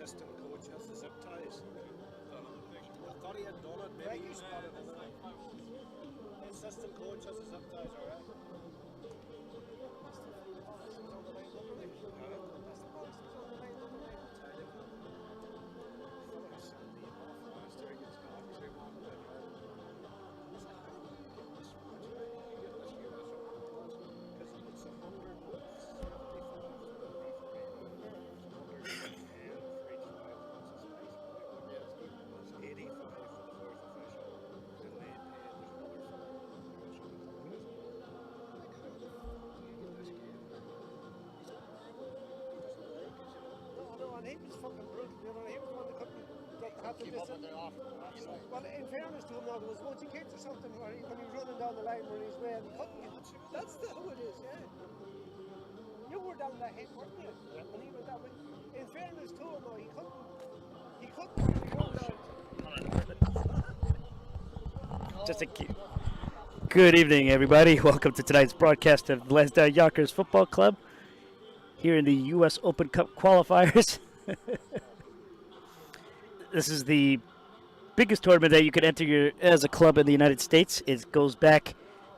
assistant coach has the zip ties. I thought he had done it. Maybe you spotted it. The assistant coach has the zip ties, alright? He was fucking brutal, you know. He was one that couldn't have to well, in fairness to him, now, there was once he kicked or something where when he was running down the line where he's way and he couldn't. That's how it is, yeah. You were down that hit, weren't you? Yeah. When he was that way. In fairness to him, though, he couldn't run down. Just a good evening, everybody. Welcome to tonight's broadcast of the Lansdowne Yonkers Football Club here in the U.S. Open Cup qualifiers. This is the biggest tournament that you could enter as a club in the United States. It goes back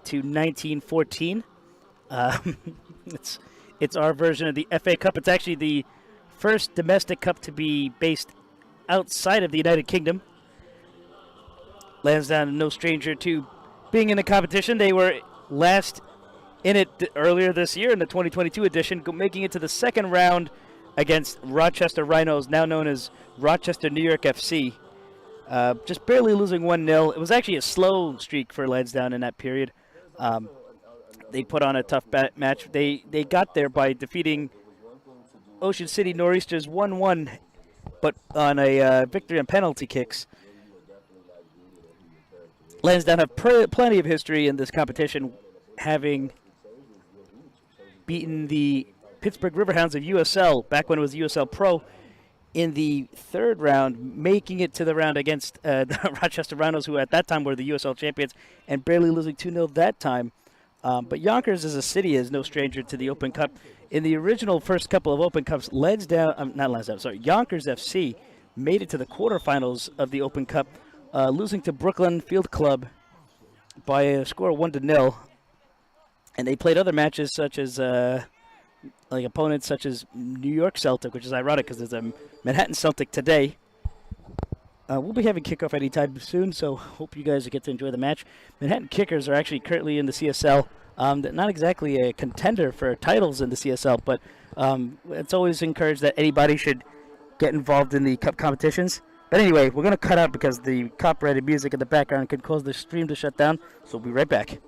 to 1914. It's our version of the FA Cup. It's actually the first domestic cup to be based outside of the United Kingdom. Lansdowne, no stranger to being in the competition. They were last in it earlier this year in the 2022 edition, making it to the second round against Rochester Rhinos, now known as Rochester New York FC. Just barely losing 1-0. It was actually a slow streak for Lansdowne in that period. They put on a tough match. They got there by defeating Ocean City Nor'easters 1-1, but on a victory on penalty kicks. Lansdowne have plenty of history in this competition, having beaten the Pittsburgh Riverhounds of USL back when it was USL Pro in the third round, making it to the round against the Rochester Rhinos, who at that time were the USL champions, and barely losing 2-0 that time. But Yonkers as a city is no stranger to the Open Cup. In the original first couple of Open Cups, Yonkers FC made it to the quarterfinals of the Open Cup, losing to Brooklyn Field Club by a score of 1-0. And they played other matches such as opponents such as New York Celtic, which is ironic because there's a Manhattan Celtic today. We'll be having kickoff anytime soon, so hope you guys get to enjoy the match. Manhattan Kickers are actually currently in the CSL. Not exactly a contender for titles in the CSL, but it's always encouraged that anybody should get involved in the cup competitions. But anyway, we're going to cut out because the copyrighted music in the background could cause the stream to shut down, so we'll be right back.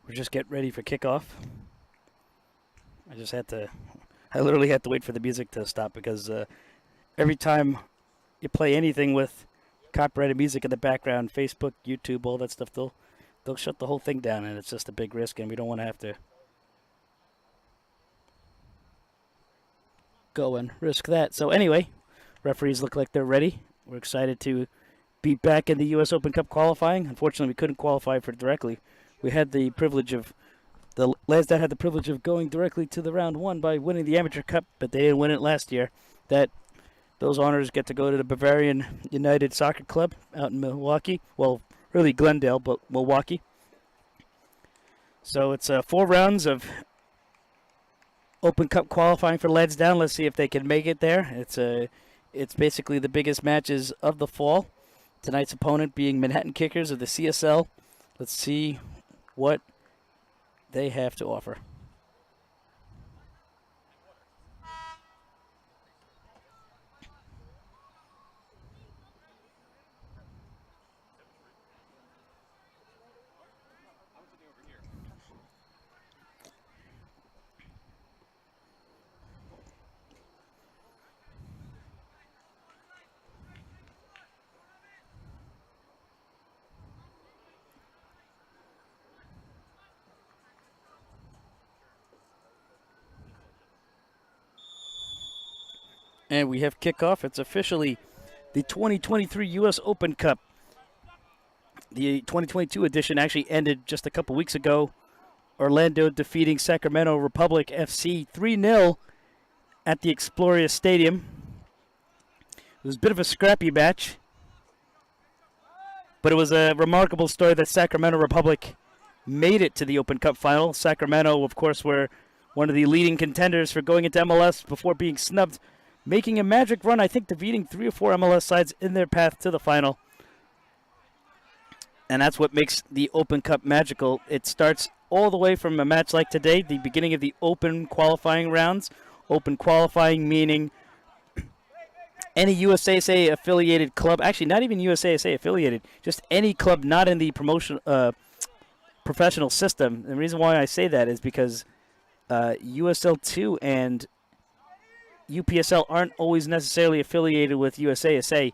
we're just getting ready for kickoff. I literally had to wait for the music to stop because every time you play anything with copyrighted music in the background, Facebook, YouTube, all that stuff, they'll shut the whole thing down, and it's just a big risk, and we don't want to have to go and risk that. So anyway, referees look like they're ready. We're excited to be back in the U.S. Open Cup qualifying. Unfortunately, we couldn't qualify for it directly. We had the privilege of Lansdowne had the privilege of going directly to the round one by winning the Amateur Cup, but they didn't win it last year. Those honors get to go to the Bavarian United Soccer Club out in Milwaukee. Well, really Glendale, but Milwaukee. So it's 4 rounds of Open Cup qualifying for Lansdowne. Let's see if they can make it there. It's basically the biggest matches of the fall. Tonight's opponent being Manhattan Kickers of the CSL. Let's see what they have to offer. And we have kickoff. It's officially the 2023 U.S. Open Cup. The 2022 edition actually ended just a couple weeks ago. Orlando defeating Sacramento Republic FC 3-0 at the Exploria Stadium. It was a bit of a scrappy match, but it was a remarkable story that Sacramento Republic made it to the Open Cup final. Sacramento, of course, were one of the leading contenders for going into MLS before being snubbed, making a magic run, I think, defeating 3 or 4 MLS sides in their path to the final. And that's what makes the Open Cup magical. It starts all the way from a match like today, the beginning of the Open qualifying rounds. Open qualifying meaning any USASA affiliated club, actually not even USASA affiliated, just any club not in the professional system. And the reason why I say that is because USL2 and UPSL aren't always necessarily affiliated with USASA,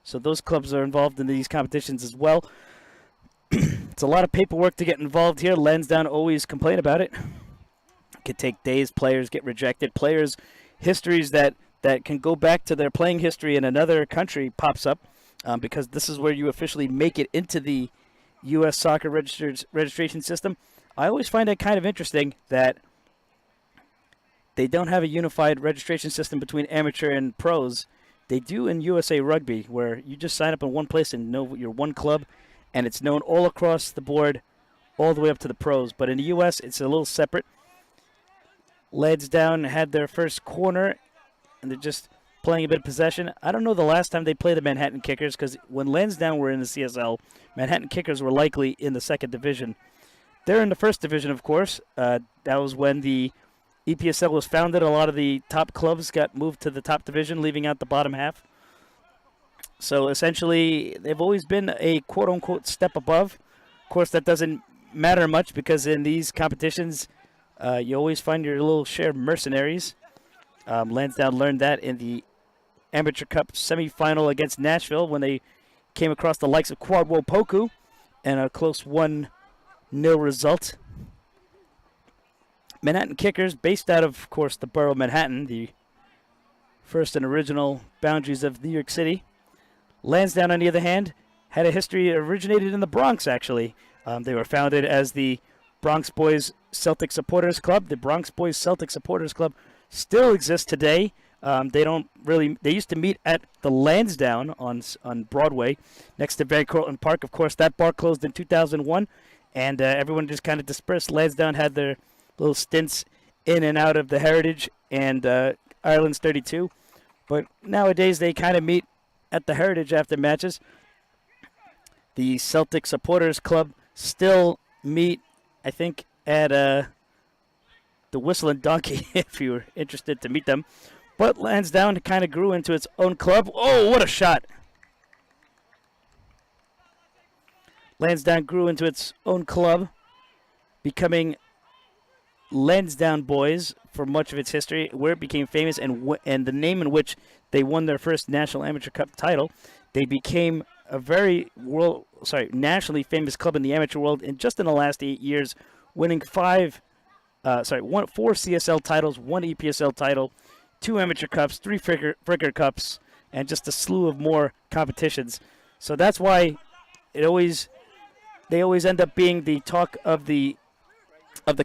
so those clubs are involved in these competitions as well. It's a lot of paperwork to get involved here. Lansdowne always complain about it. It could take days. Players get rejected. Players' histories that can go back to their playing history in another country pops up because this is where you officially make it into the U.S. soccer registration system. I always find it kind of interesting that they don't have a unified registration system between amateur and pros. They do in USA Rugby, where you just sign up in one place and know you're one club, and it's known all across the board, all the way up to the pros. But in the U.S., it's a little separate. Lansdowne had their first corner, and they're just playing a bit of possession. I don't know the last time they played the Manhattan Kickers, because when Lansdowne were in the CSL, Manhattan Kickers were likely in the 2nd division. They're in the 1st division, of course. That was when the EPSL was founded. A lot of the top clubs got moved to the top division, leaving out the bottom half. So essentially, they've always been a quote-unquote step above. Of course, that doesn't matter much because in these competitions, you always find your little share of mercenaries. Lansdowne learned that in the Amateur Cup semifinal against Nashville when they came across the likes of Quadwo Poku and a close 1-0 result. Manhattan Kickers, based out of course, the borough of Manhattan, the first and original boundaries of New York City. Lansdowne, on the other hand, had a history originated in the Bronx, actually. They were founded as the Bronx Boys Celtic Supporters Club. The Bronx Boys Celtic Supporters Club still exists today. They used to meet at the Lansdowne on Broadway next to Van Cortlandt Park. Of course, that bar closed in 2001, and everyone just kind of dispersed. Lansdowne had their little stints in and out of the Heritage and Ireland's 32. But nowadays they kind of meet at the Heritage after matches. The Celtic Supporters Club still meet, I think, at the Whistle and Donkey if you were interested to meet them. But Lansdowne kind of grew into its own club. Oh, what a shot! Lansdowne grew into its own club becoming Lansdowne Boys for much of its history, where it became famous and the name in which they won their first National Amateur Cup title. They became a very nationally famous club in the amateur world in just in the last 8 years, winning 4 CSL titles, 1 EPSL title, 2 amateur cups, 3 Frigger Cups, and just a slew of more competitions. So that's why they always end up being the talk of the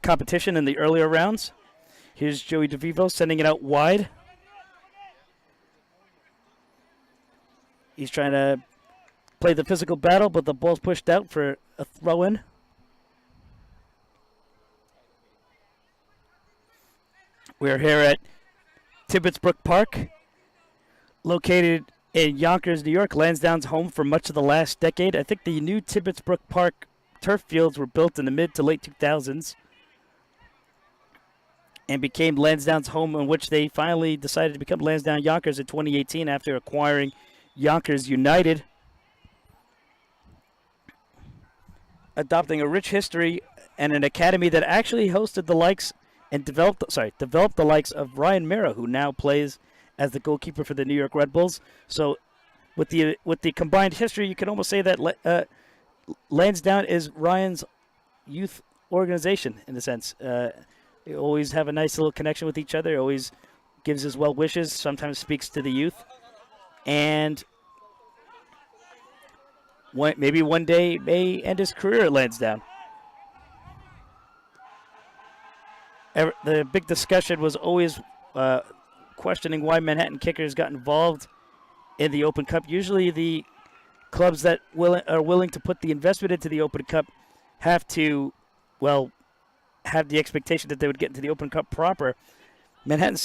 competition in the earlier rounds. Here's Joey DeVivo sending it out wide. He's trying to play the physical battle, but the ball's pushed out for a throw-in. We're here at Tibbetsbrook Park, located in Yonkers, New York, Lansdowne's home for much of the last decade. I think the new Tibbetsbrook Park turf fields were built in the mid to late 2000s and became Lansdowne's home, in which they finally decided to become Lansdowne Yonkers in 2018 after acquiring Yonkers United, adopting a rich history and an academy that actually hosted the likes and developed the likes of Ryan Mera, who now plays as the goalkeeper for the New York Red Bulls. So with the combined history, you can almost say that Lansdowne is Ryan's youth organization in a sense. They always have a nice little connection with each other, always gives his well wishes, sometimes speaks to the youth. And maybe one day may end his career at Lansdowne. The big discussion was always questioning why Manhattan Kickers got involved in the Open Cup. Usually the clubs that are willing to put the investment into the Open Cup have to, have the expectation that they would get into the Open Cup proper. Manhattan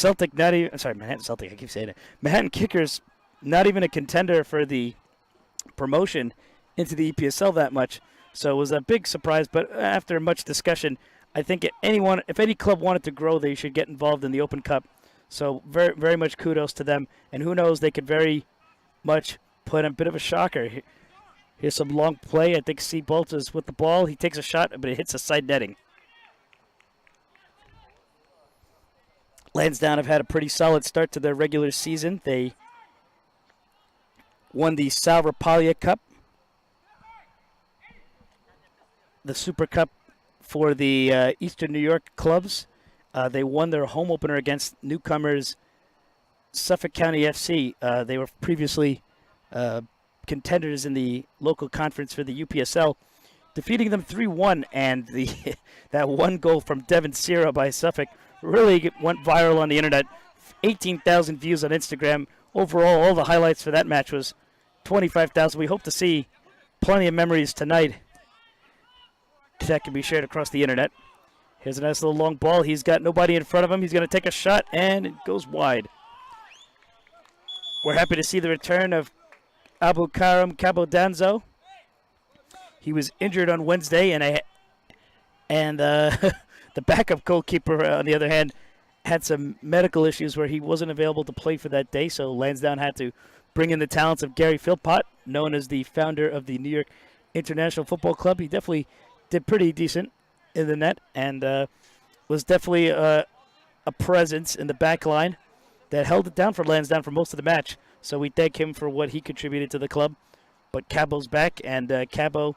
Kickers, not even a contender for the promotion into the EPSL that much. So it was a big surprise, but after much discussion, I think if any club wanted to grow, they should get involved in the Open Cup. So very, very much kudos to them. And who knows, they could very much put a bit of a shocker. Here's some long play. I think C. Bolt is with the ball. He takes a shot, but it hits the side netting. Lansdowne have had a pretty solid start to their regular season. They won the Sal Rapaglia Cup, the Super Cup for the Eastern New York clubs. They won their home opener against newcomers Suffolk County FC. They were previously contenders in the local conference for the UPSL, defeating them 3-1. And that one goal from Devin Sierra by Suffolk really went viral on the internet. 18,000 views on Instagram. Overall, all the highlights for that match was 25,000. We hope to see plenty of memories tonight that can be shared across the internet. Here's a nice little long ball. He's got nobody in front of him. He's going to take a shot, and it goes wide. We're happy to see the return of Abu Karam Cabodanzo. He was injured on Wednesday, and the backup goalkeeper, on the other hand, had some medical issues where he wasn't available to play for that day, so Lansdowne had to bring in the talents of Gary Philpott, known as the founder of the New York International Football Club. He definitely did pretty decent in the net and was definitely a presence in the back line that held it down for Lansdowne for most of the match. So we thank him for what he contributed to the club. But Cabo's back, and Cabo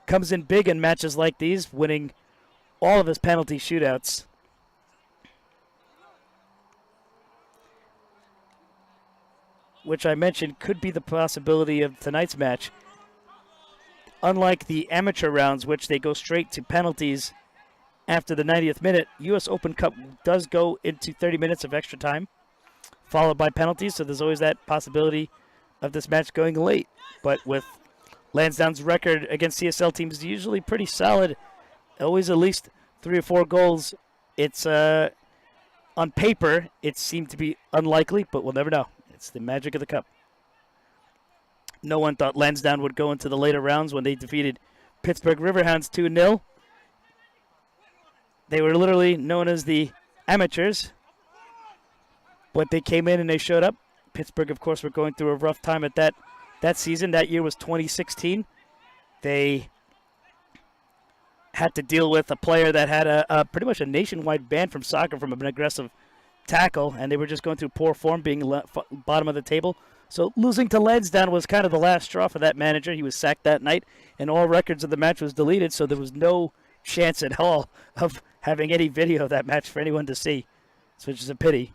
comes in big in matches like these, winning all of his penalty shootouts. Which I mentioned could be the possibility of tonight's match. Unlike the amateur rounds, which they go straight to penalties after the 90th minute, U.S. Open Cup does go into 30 minutes of extra time, followed by penalties, so there's always that possibility of this match going late. But with Lansdowne's record against CSL teams usually pretty solid, always at least 3 or 4 goals, it's on paper, it seemed to be unlikely, but we'll never know. It's the magic of the cup. No one thought Lansdowne would go into the later rounds when they defeated Pittsburgh Riverhounds 2-0. They were literally known as the amateurs, but they came in and they showed up. Pittsburgh, of course, were going through a rough time at that season. That year was 2016. They had to deal with a player that had a pretty much a nationwide ban from soccer from an aggressive tackle, and they were just going through poor form, being bottom of the table. So losing to Lansdowne was kind of the last straw for that manager. He was sacked that night, and all records of the match was deleted, so there was no chance at all of having any video of that match for anyone to see, which is a pity.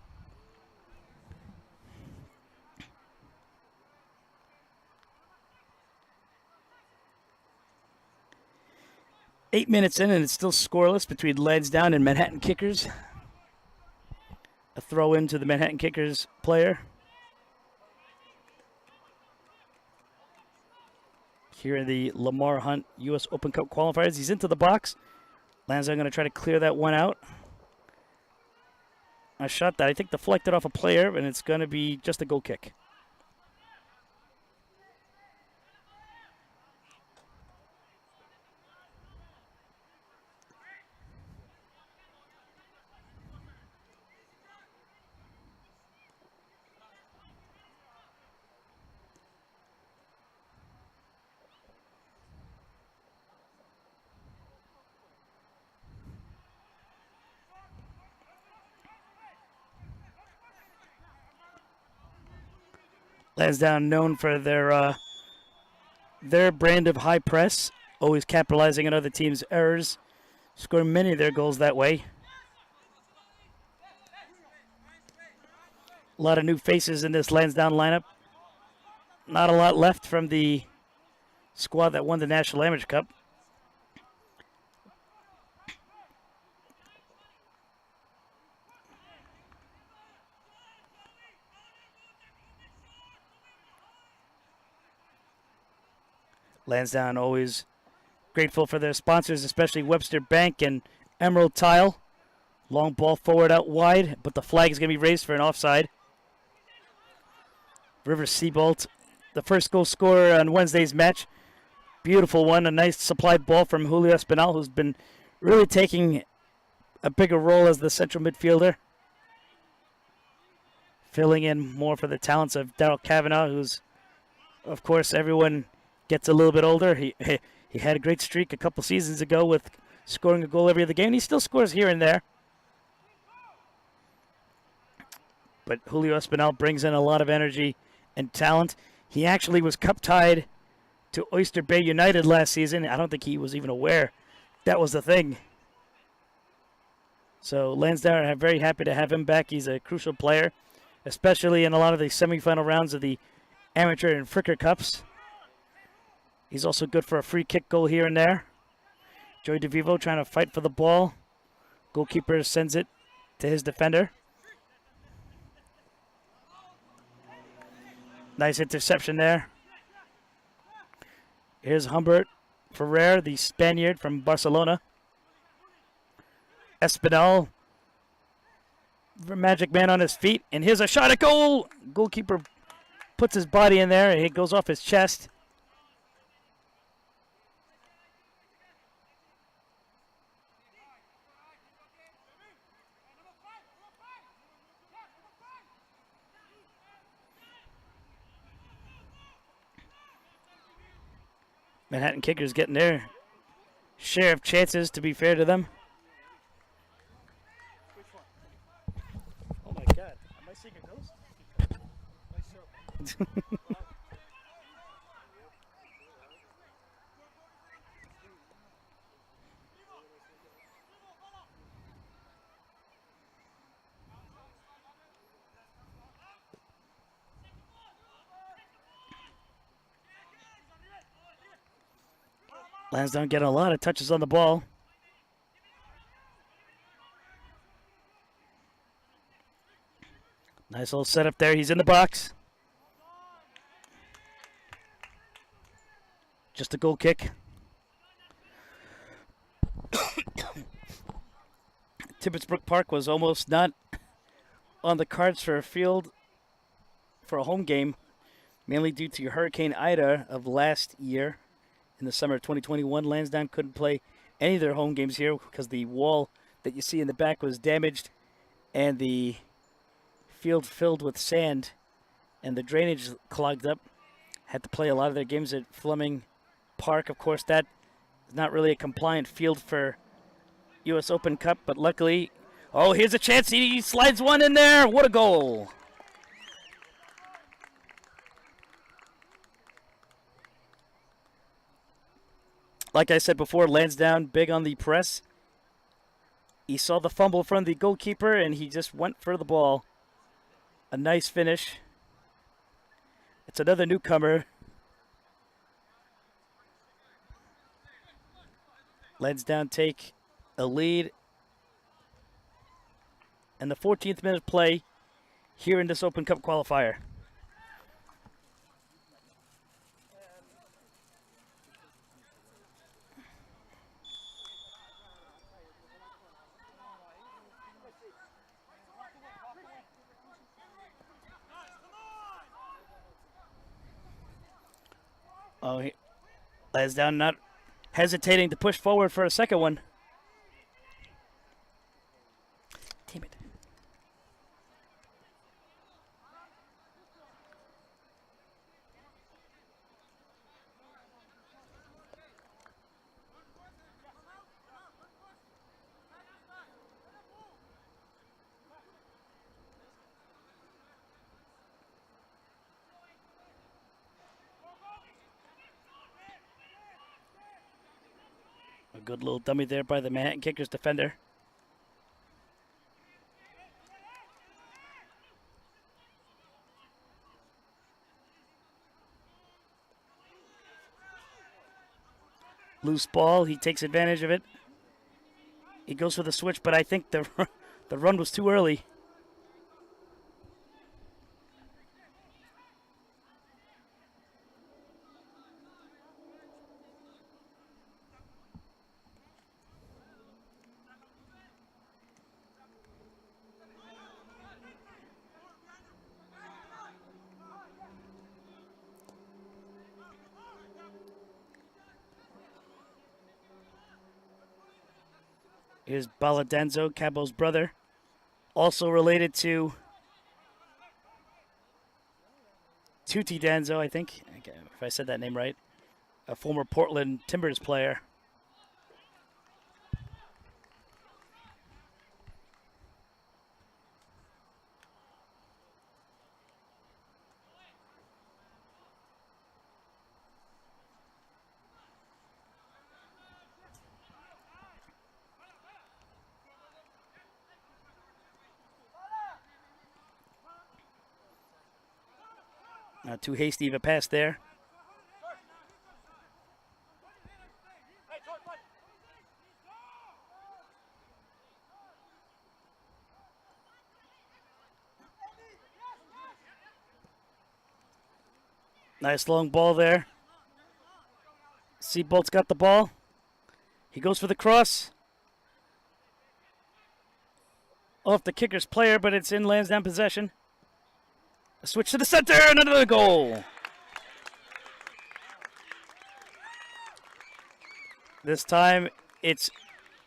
Eight minutes in, and it's still scoreless between Lansdowne and Manhattan Kickers. A throw in to the Manhattan Kickers player. Here in the Lamar Hunt U.S. Open Cup qualifiers. He's into the box. Lansdowne going to try to clear that one out. A shot that I think deflected off a player, and it's going to be just a goal kick. Lansdowne known for their brand of high press, always capitalizing on other teams' errors, scoring many of their goals that way. A lot of new faces in this Lansdowne lineup. Not a lot left from the squad that won the National Amateur Cup. Lansdowne always grateful for their sponsors, especially Webster Bank and Emerald Tile. Long ball forward out wide, but the flag is going to be raised for an offside. River Seabolt, the first goal scorer on Wednesday's match. Beautiful one, a nice supplied ball from Julio Espinal, who's been really taking a bigger role as the central midfielder. Filling in more for the talents of Daryl Kavanaugh, who's, of course, everyone gets a little bit older. He had a great streak a couple seasons ago with scoring a goal every other game. He still scores here and there. But Julio Espinal brings in a lot of energy and talent. He actually was cup tied to Oyster Bay United last season. I don't think he was even aware that was the thing. So Lansdowne are very happy to have him back. He's a crucial player, especially in a lot of the semifinal rounds of the amateur and Fricker Cups. He's also good for a free kick goal here and there. Joey DeVivo trying to fight for the ball. Goalkeeper sends it to his defender. Nice interception there. Here's Humbert Ferrer, the Spaniard from Barcelona. Espinal, magic man on his feet. And here's a shot at goal. Goalkeeper puts his body in there. It goes off his chest. Manhattan Kickers getting their share of chances, to be fair to them. Oh my God, am I seeing a ghost? Lansdowne getting a lot of touches on the ball. Nice little setup there. He's in the box. Just a goal kick. Tibbetsbrook Park was almost not on the cards for a field for a home game, mainly due to Hurricane Ida of last year. In the summer of 2021, Lansdowne couldn't play any of their home games here because the wall that you see in the back was damaged and the field filled with sand and the drainage clogged up. Had to play a lot of their games at Fleming Park. Of course, that It's not really a compliant field for U.S. Open Cup, but luckily, oh, here's a chance. He slides one in there. What a goal. Like I said before, Lansdowne big on the press. He saw the fumble from the goalkeeper, and he just went for the ball. A nice finish. It's another newcomer. Lansdowne take a lead. And the 14th minute play here in this Open Cup qualifier. Oh, Lansdowne not hesitating to push forward for a second one. Damn it. A good little dummy there by the Manhattan Kickers defender. Loose ball, he takes advantage of it. He goes for the switch, but I think the run was too early. Here's Baladenzo, Cabo's brother. Also related to Tuti Danzo, I think, if I said that name right. A former Portland Timbers player. Not too hasty of a pass there. Nice long ball there. Seabolt's got the ball. He goes for the cross. Off the Kickers player, but it's in Lansdowne possession. A switch to the center and another goal. This time it's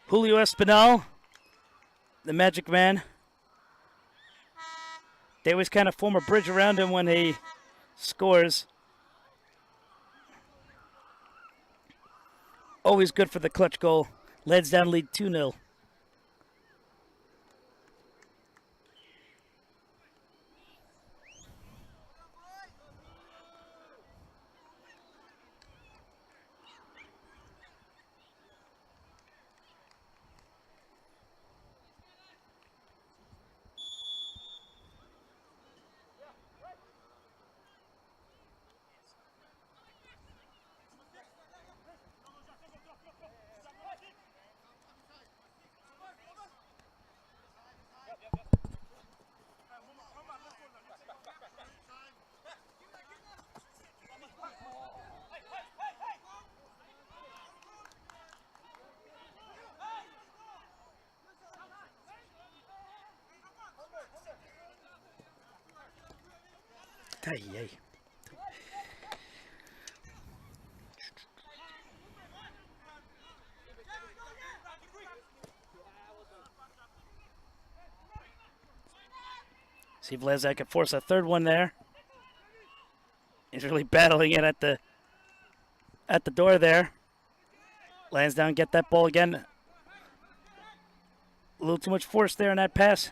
Julio Espinal, the Magic Man. They always kind of form a bridge around him when he scores. Always good for the clutch goal. Lansdowne lead 2-0. Ay. See if Lansdowne can force a third one there. He's really battling it at the door there. Lansdowne get that ball again. A little too much force there in that pass.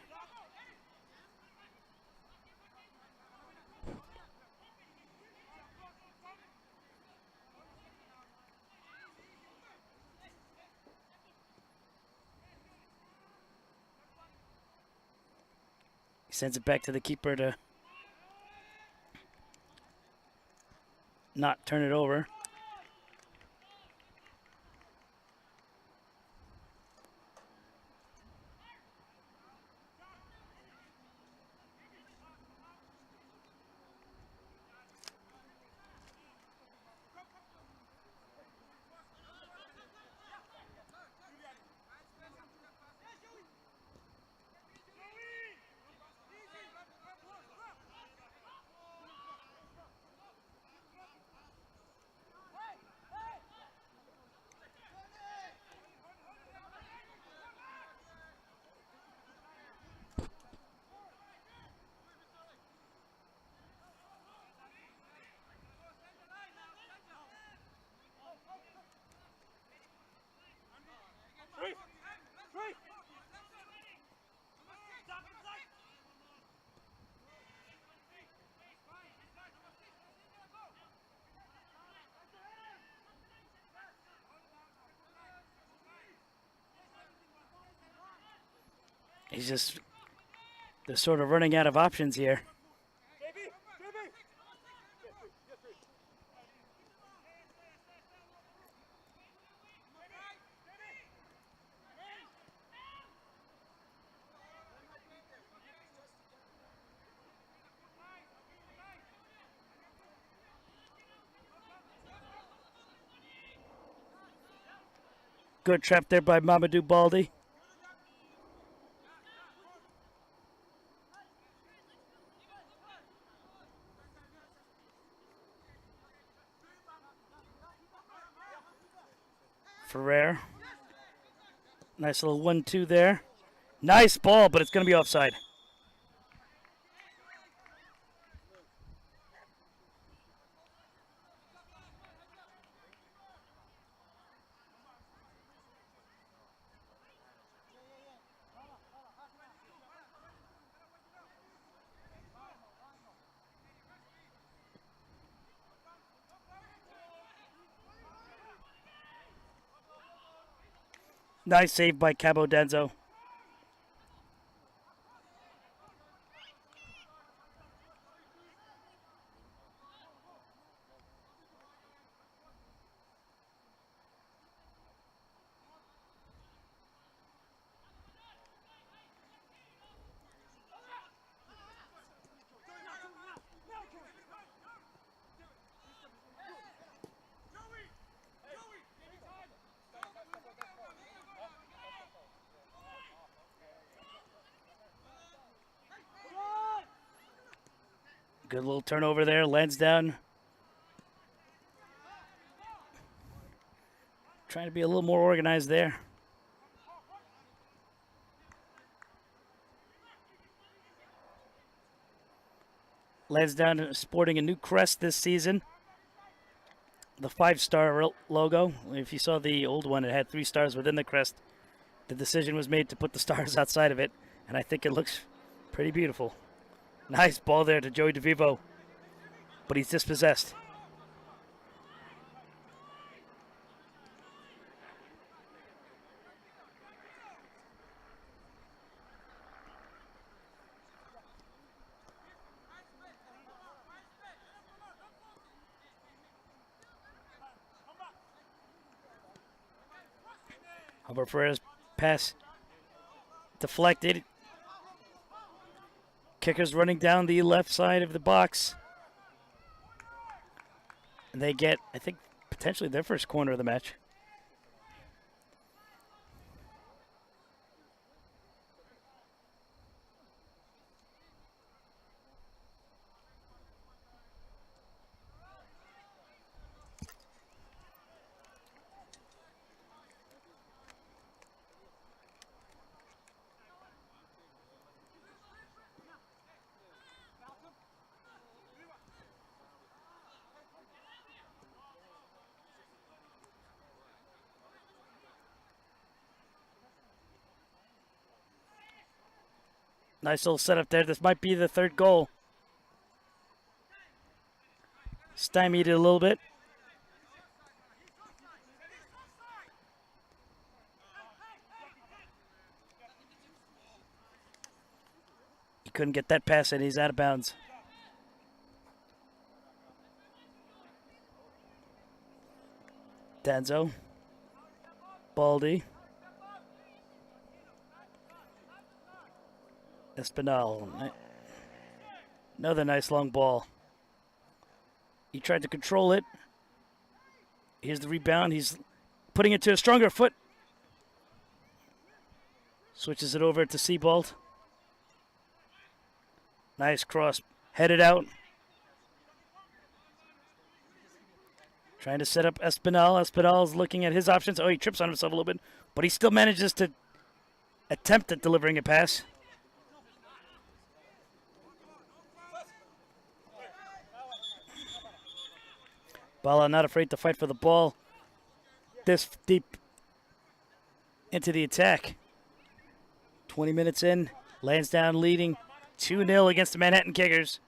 He sends it back to the keeper to not turn it over. He's just, they're sort of running out of options here. Good trap there by Mamadou Baldi. Ferrer. Nice little 1-2 there. Nice ball, but it's going to be offside. Nice save by Cabo Denzo. Good little turnover there. Lansdowne trying to be a little more organized there. Lansdowne sporting a new crest this season. The 5-star logo. If you saw the old one, it had 3 stars within the crest. The decision was made to put the stars outside of it, and I think it looks pretty beautiful. Nice ball there to Joey DeVivo, but he's dispossessed. Albert Ferrer's pass deflected. Kicker's running down the left side of the box. And they get, I think, potentially their first corner of the match. Nice little setup there. This might be the third goal. Stymied it a little bit. He couldn't get that pass in. He's out of bounds. Danzo. Baldy. Espinal. Another nice long ball. He tried to control it. Here's the rebound. He's putting it to a stronger foot. Switches it over to Seabold. Nice cross. Headed out. Trying to set up Espinal. Espinal's looking at his options. Oh, he trips on himself a little bit. But he still manages to attempt at delivering a pass. Bala not afraid to fight for the ball this deep into the attack. 20 minutes in, Lansdowne leading 2-0 against the Manhattan Kickers.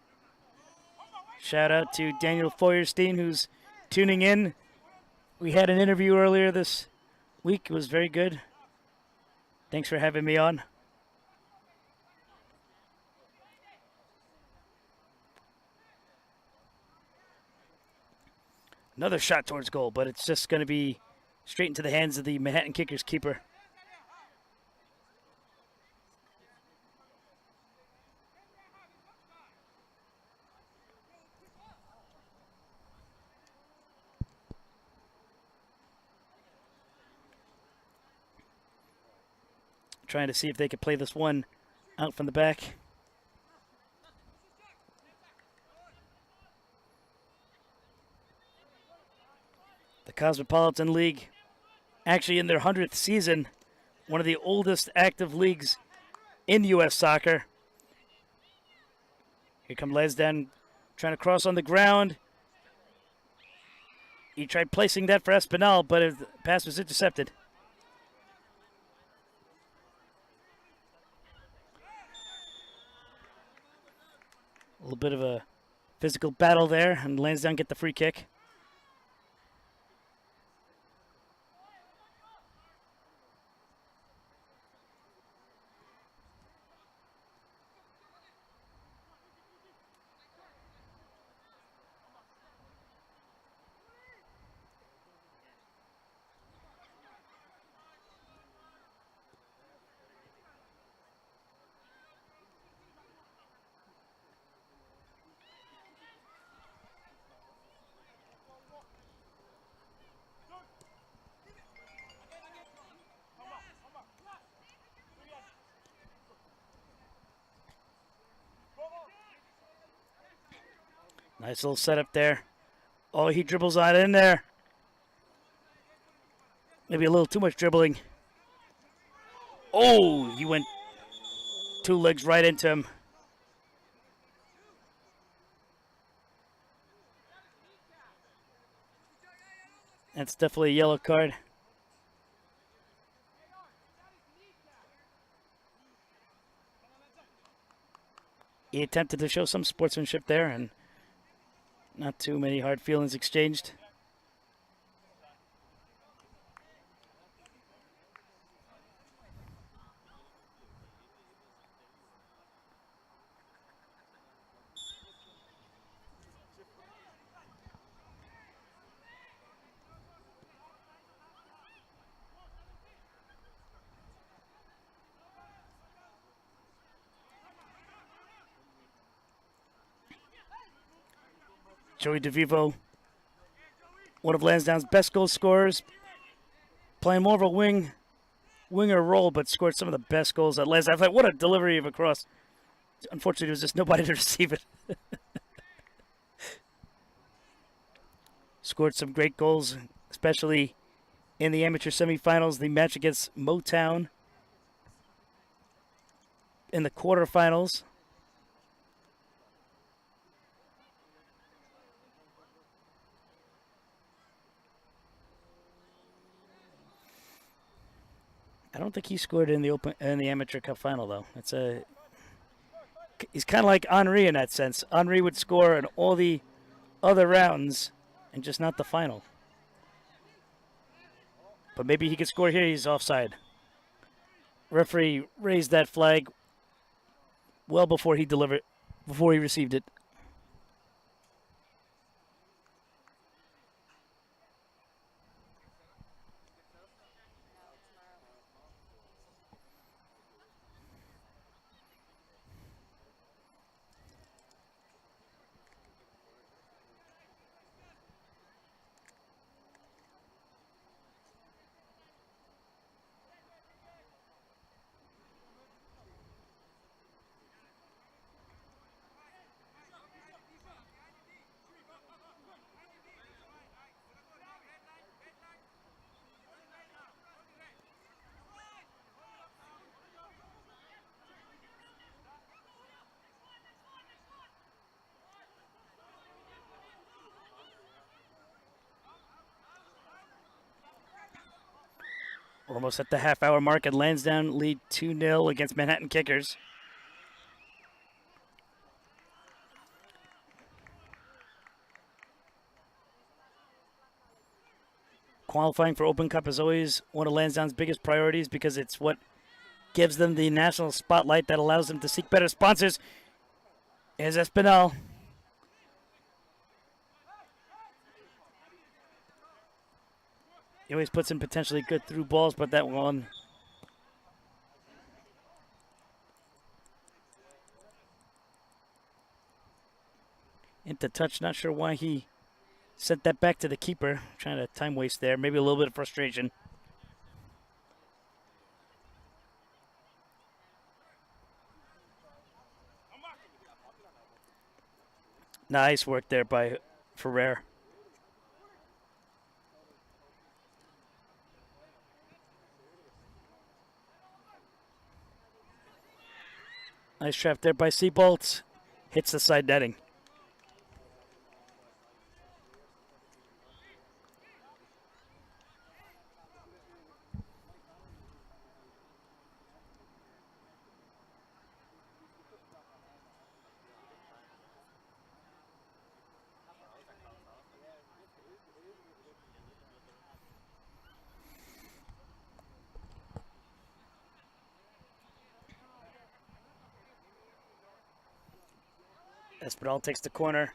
Shout out to Daniel Feuerstein, who's tuning in. We had an interview earlier this week. It was very good. Thanks for having me on. Another shot towards goal, but it's just going to be straight into the hands of the Manhattan Kickers keeper. Trying to see if they could play this one out from the back. The Cosmopolitan League, actually in their 100th season, one of the oldest active leagues in U.S. soccer. Here come Lansdowne trying to cross on the ground. He tried placing that for Espinal, but the pass was intercepted. A little bit of a physical battle there, and Lansdowne get the free kick. Nice little setup there. Oh, he dribbles on in there. Maybe a little too much dribbling. Oh, he went 2 legs right into him. That's definitely a yellow card. He attempted to show some sportsmanship there, and not too many hard feelings exchanged. Joey DeVivo, one of Lansdowne's best goal scorers, playing more of a winger role, but scored some of the best goals at Lansdowne. Like, what a delivery of a cross. Unfortunately, there was just nobody to receive it. Scored some great goals, especially in the amateur semifinals, the match against Motown in the quarterfinals. I don't think he scored in the amateur cup final though. He's kind of like Henry in that sense. Henry would score in all the other rounds and just not the final. But maybe he could score here. He's offside. Referee raised that flag well before he received it. Almost at the half-hour mark, and Lansdowne lead 2-0 against Manhattan Kickers. Qualifying for Open Cup is always one of Lansdowne's biggest priorities because it's what gives them the national spotlight that allows them to seek better sponsors. Here's Espinal. He always puts in potentially good through balls, but that one into touch. Not sure why he sent that back to the keeper. Trying to time waste there. Maybe a little bit of frustration. Nice work there by Ferrer. Nice trap there by Seabolt. Hits the side netting. Espinal takes the corner,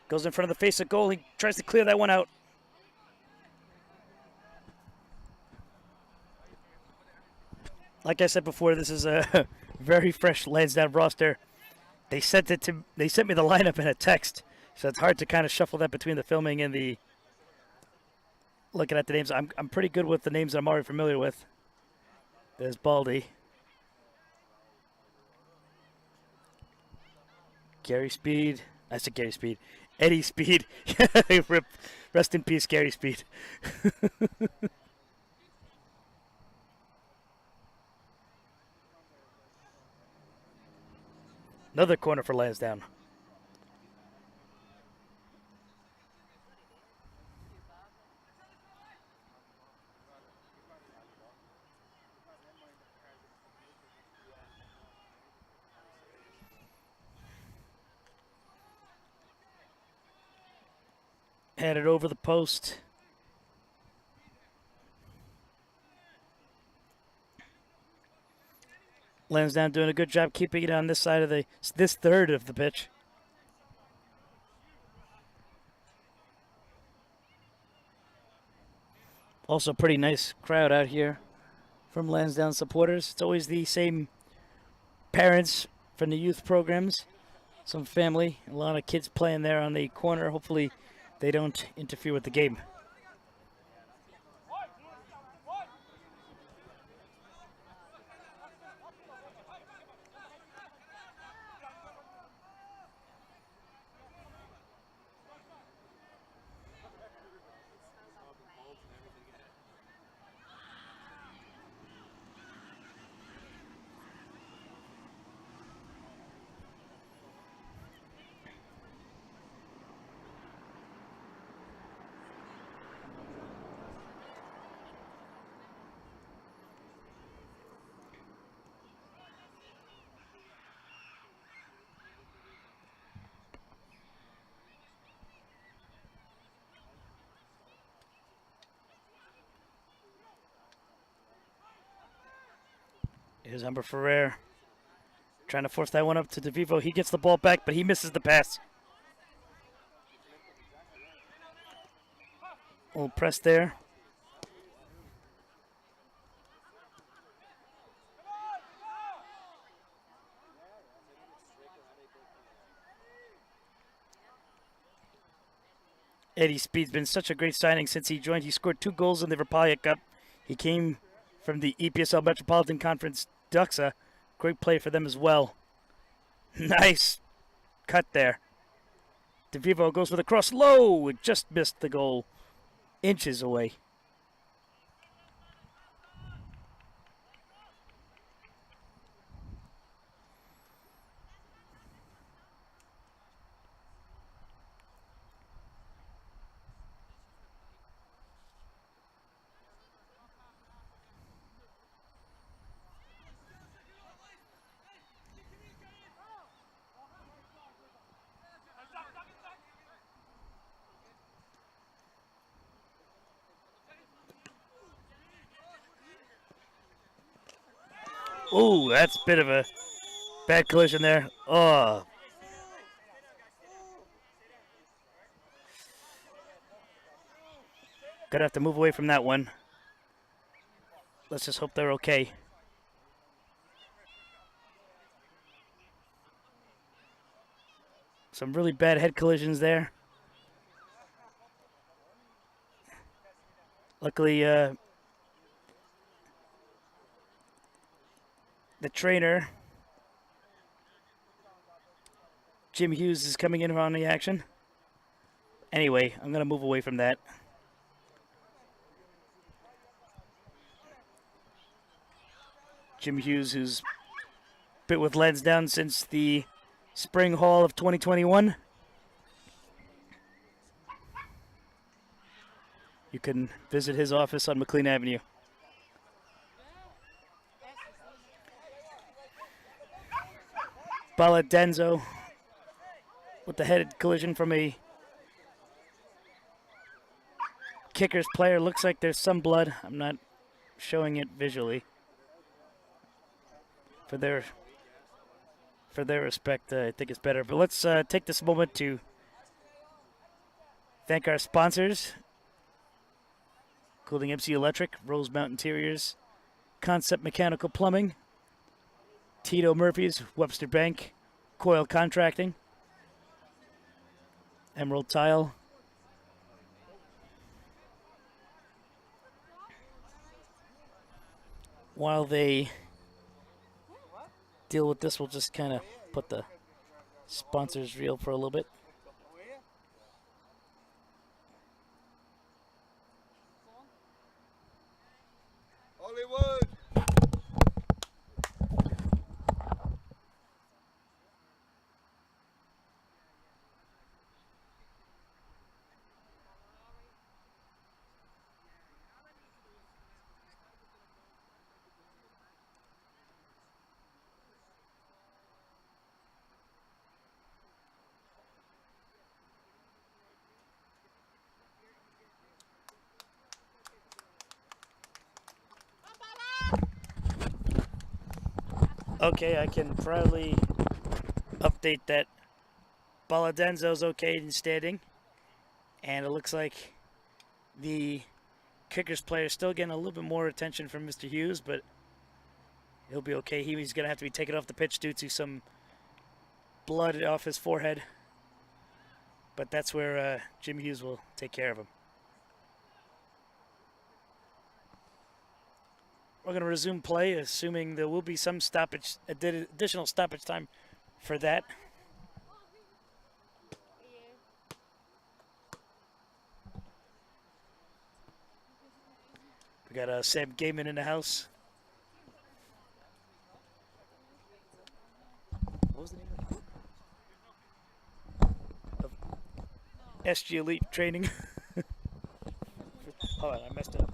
goes in front of the face of goal. He tries to clear that one out. Like I said before, this is a very fresh Lansdowne roster. They sent me the lineup in a text, so it's hard to kind of shuffle that between the filming and the looking at the names. I'm pretty good with the names that I'm already familiar with. There's Baldy. Gary Speed. I said Gary Speed. Eddie Speed. Rest in peace, Gary Speed. Another corner for Lansdowne. Headed over the post. Lansdowne doing a good job keeping it on this side of this third of the pitch. Also pretty nice crowd out here from Lansdowne supporters. It's always the same parents from the youth programs, some family, a lot of kids playing there on the corner. Hopefully they don't interfere with the game. Here's Humber Ferrer trying to force that one up to DeVivo. He gets the ball back, but he misses the pass. A little press there. Eddie Speed's been such a great signing since he joined. He scored 2 goals in the Rapalje Cup. He came from the EPSL Metropolitan Conference Duxa. Great play for them as well. Nice cut there. DeVivo goes for the cross low. It just missed the goal. Inches away. Ooh, that's a bit of a bad collision there. Oh. Gonna have to move away from that one. Let's just hope they're okay. Some really bad head collisions there. Luckily, the trainer, Jim Hughes, is coming in on the action. Anyway, I'm going to move away from that. Jim Hughes, who's been with Lansdowne since the spring haul of 2021. You can visit his office on McLean Avenue. Baladenzo with the headed collision from a Kickers player. Looks like there's some blood. I'm not showing it visually. For their respect, I think it's better. But let's take this moment to thank our sponsors, including MC Electric, Rosemount Interiors, Concept Mechanical Plumbing, Tito Murphy's, Webster Bank, Coil Contracting, Emerald Tile, while they deal with this, we'll just kind of put the sponsors reel for a little bit. Hollywood! Okay, I can proudly update that Baladenzo's okay in standing. And it looks like the Kickers player is still getting a little bit more attention from Mr. Hughes, but he'll be okay. He's going to have to be taken off the pitch due to some blood off his forehead. But that's where Jim Hughes will take care of him. We're going to resume play, assuming there will be some stoppage, additional stoppage time for that. We got Sam Gaiman in the house. What was the name of it? SG Elite Training. Hold on, I messed up.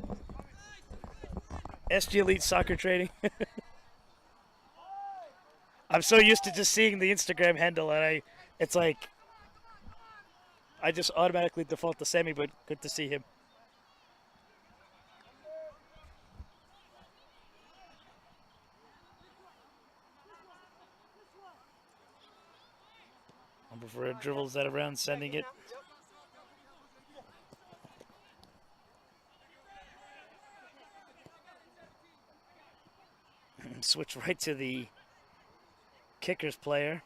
SG Elite Soccer Training. I'm so used to just seeing the Instagram handle, and it's like I just automatically default to Sammy, but good to see him. Before it dribbles that around, sending it. Switch right to the kickers player.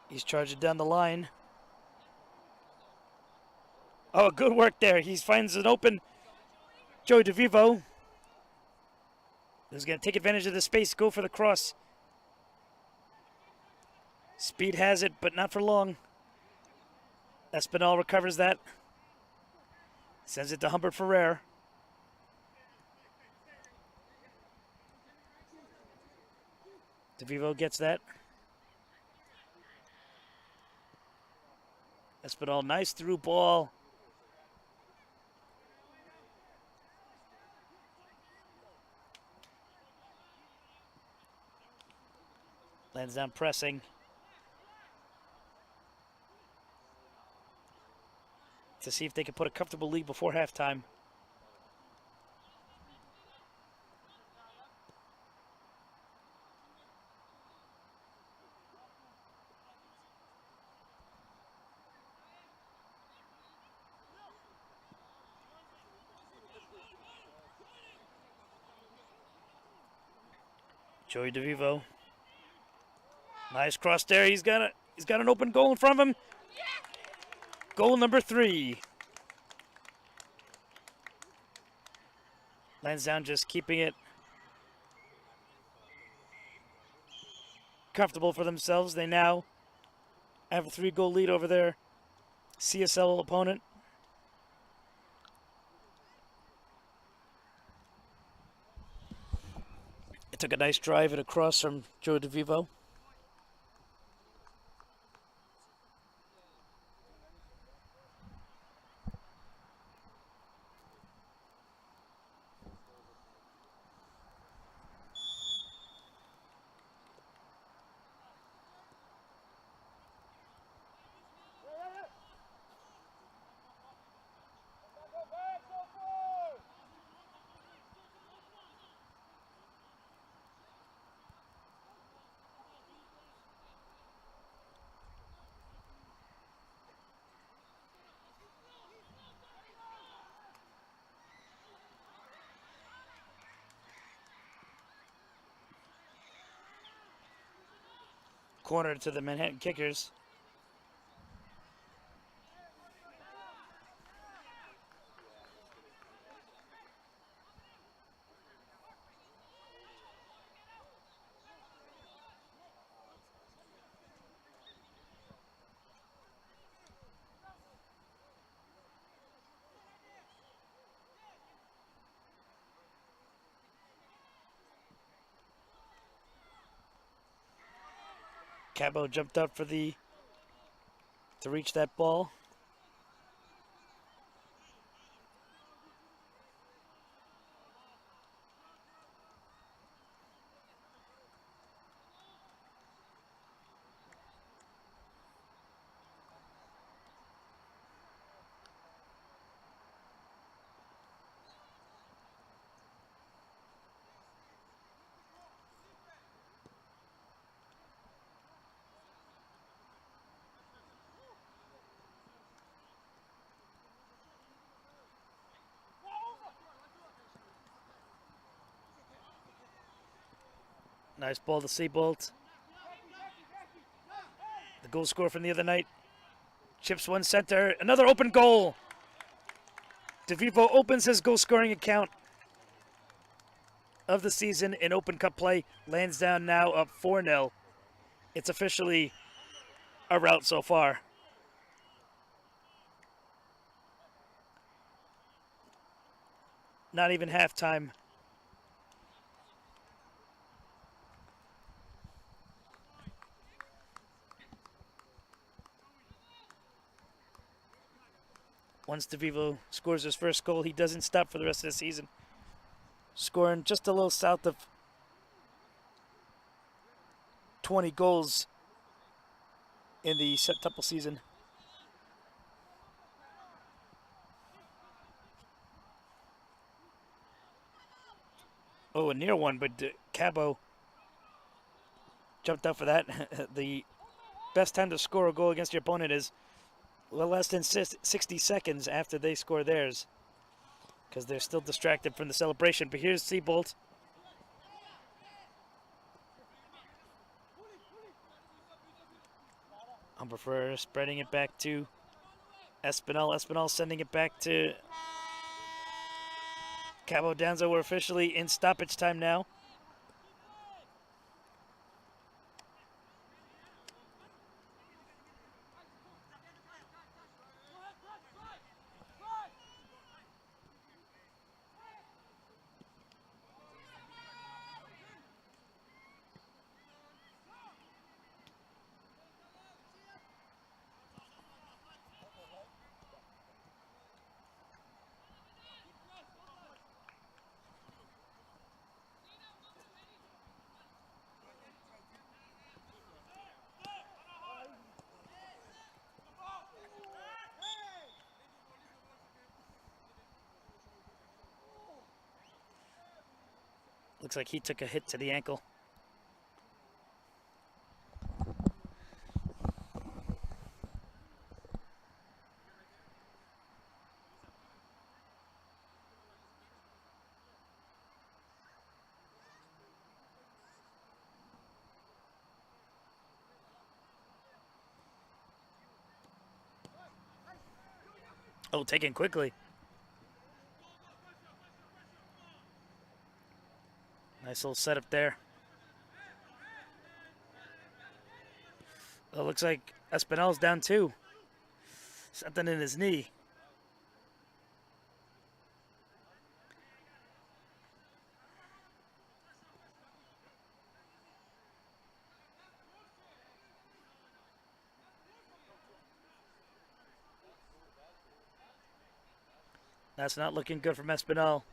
He's charging down the line. Oh, good work there. He finds an open Joey DeVivo. He's going to take advantage of the space, go for the cross. Speed has it, but not for long. Espinal recovers that. Sends it to Humbert Ferrer. DeVivo gets that. Espinal, nice through ball. Lansdowne pressing. To see if they can put a comfortable lead before halftime. Joey DeVivo. Nice cross there. He's got an open goal in front of him. Goal number 3. Lansdowne just keeping it comfortable for themselves. They now have a 3-goal lead over their CSL opponent. It took a nice drive and a cross from Joe DeVivo. Corner to the Manhattan Kickers. Cabo jumped up to reach that ball. Nice ball to Seabolt. The goal scorer from the other night, Chips one center. Another open goal. DeVivo opens his goal-scoring account of the season in Open Cup play. Lansdowne now up 4-0. It's officially a rout so far. Not even halftime. Once DeVivo scores his first goal, he doesn't stop for the rest of the season. Scoring just a little south of 20 goals in the septuple season. Oh, a near one, but Cabo jumped out for that. The best time to score a goal against your opponent is less than 60 seconds after they score theirs, because they're still distracted from the celebration. But here's Seabolt. Umberfer spreading it back to Espinal. Espinal sending it back to Cabo Danza. We're officially in stoppage time now. Looks like he took a hit to the ankle. Oh, taken quickly. Nice little setup there. Oh, looks like Espinal's down too. Something in his knee. That's not looking good from Espinal.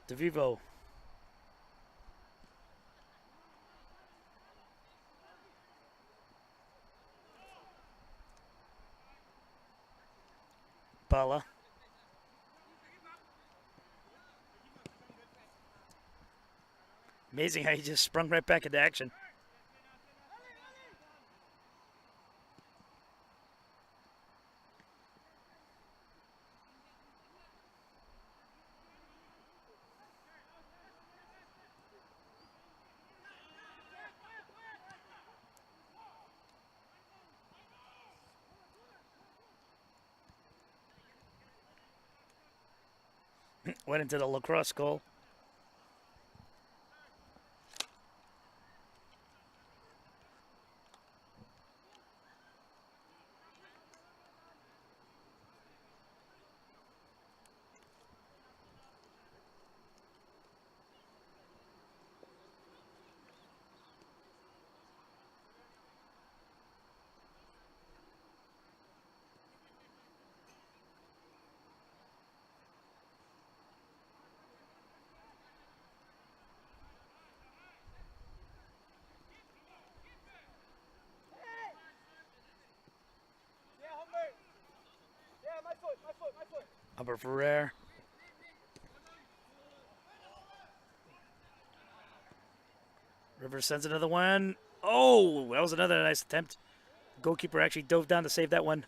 DeVivo. Bala. Amazing how he just sprung right back into action. Went into the lacrosse goal. Upper Ferrer. Rivers sends another one. Oh, that was another nice attempt. Goalkeeper actually dove down to save that one.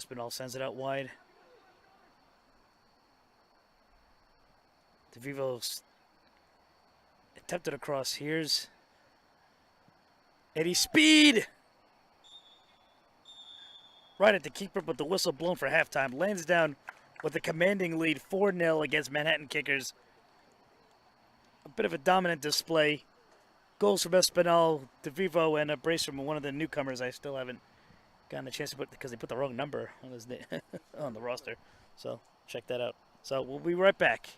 Espinal sends it out wide. DeVivo's attempted across. Here's Eddie Speed. Right at the keeper, but the whistle blown for halftime. Lansdowne with a commanding lead 4-0 against Manhattan Kickers. A bit of a dominant display. Goals from Espinal, DeVivo, and a brace from one of the newcomers I still haven't gotten a chance to put because they put the wrong number on his on the roster. So check that out. So we'll be right back.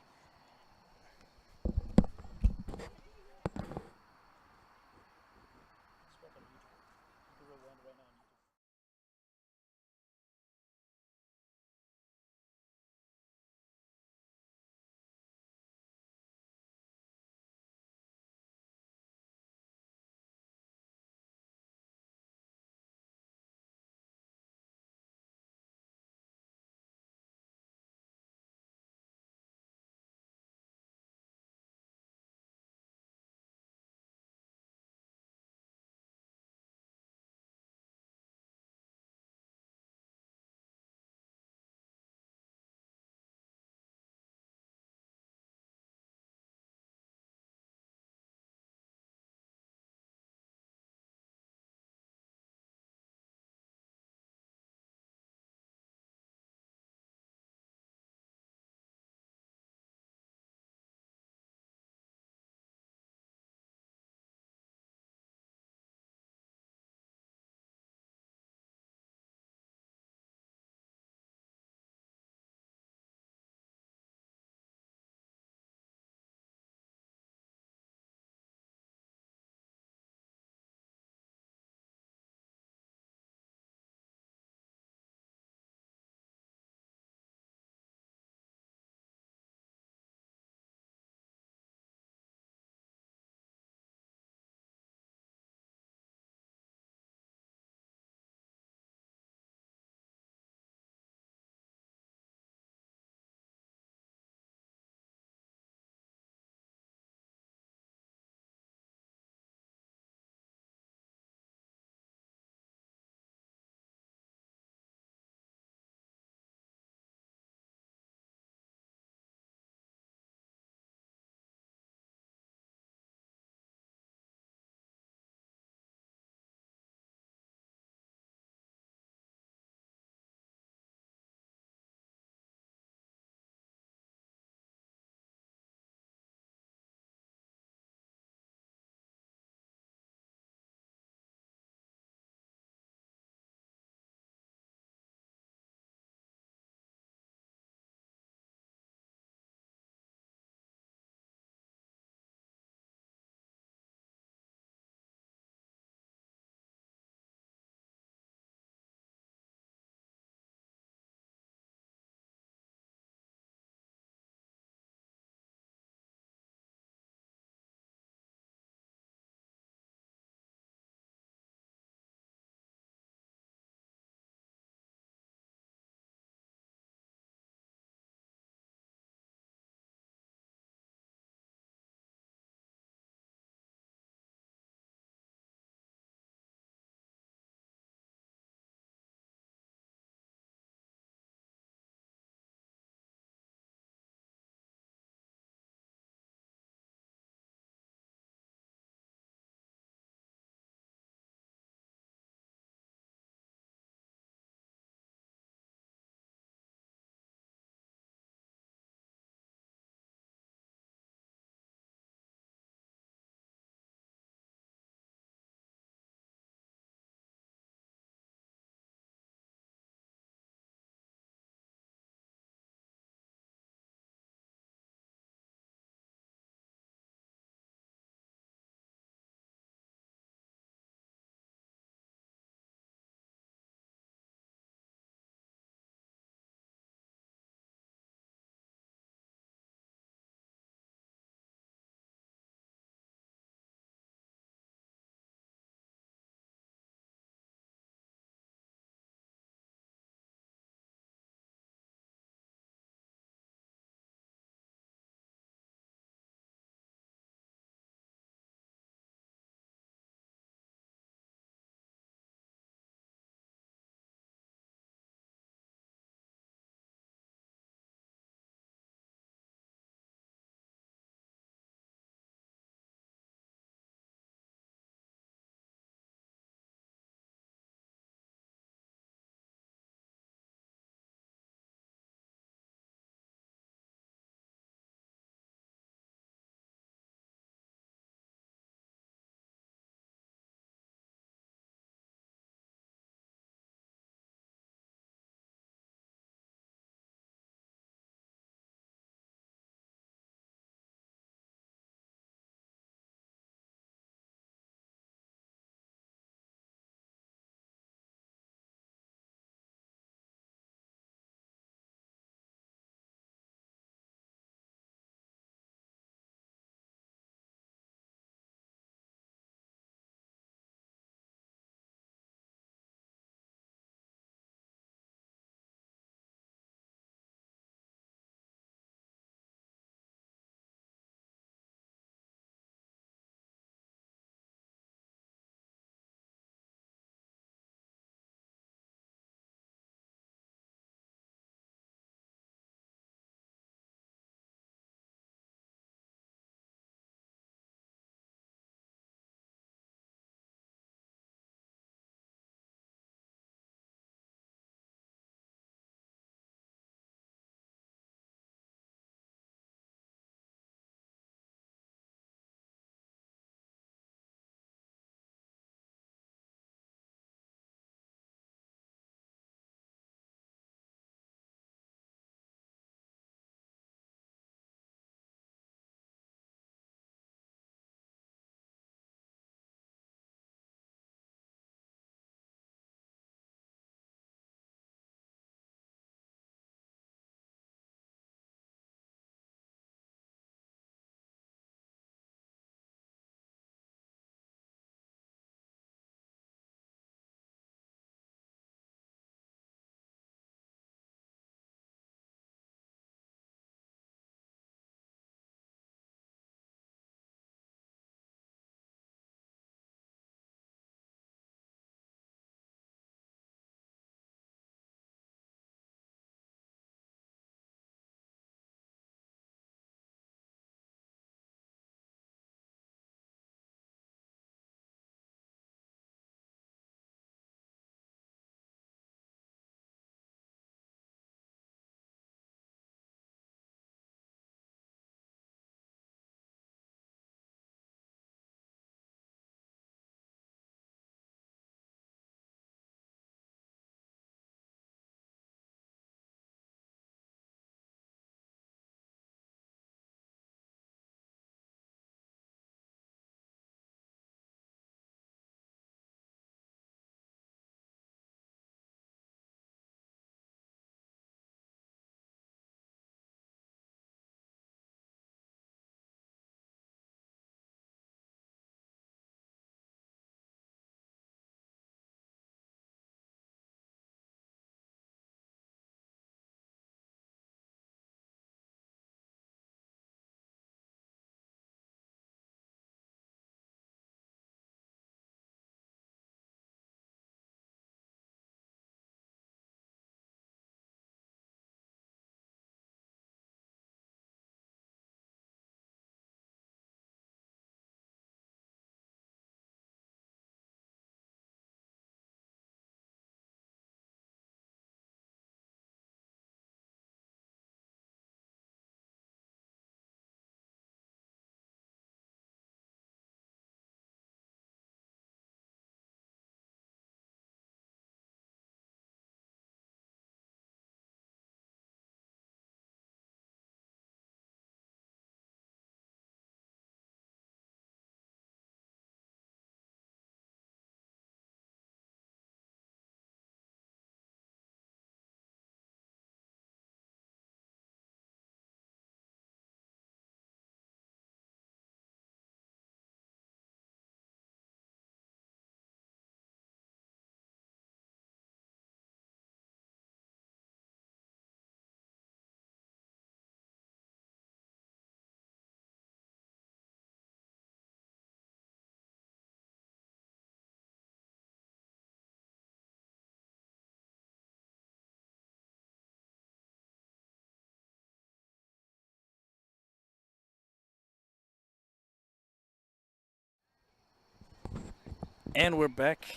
And we're back.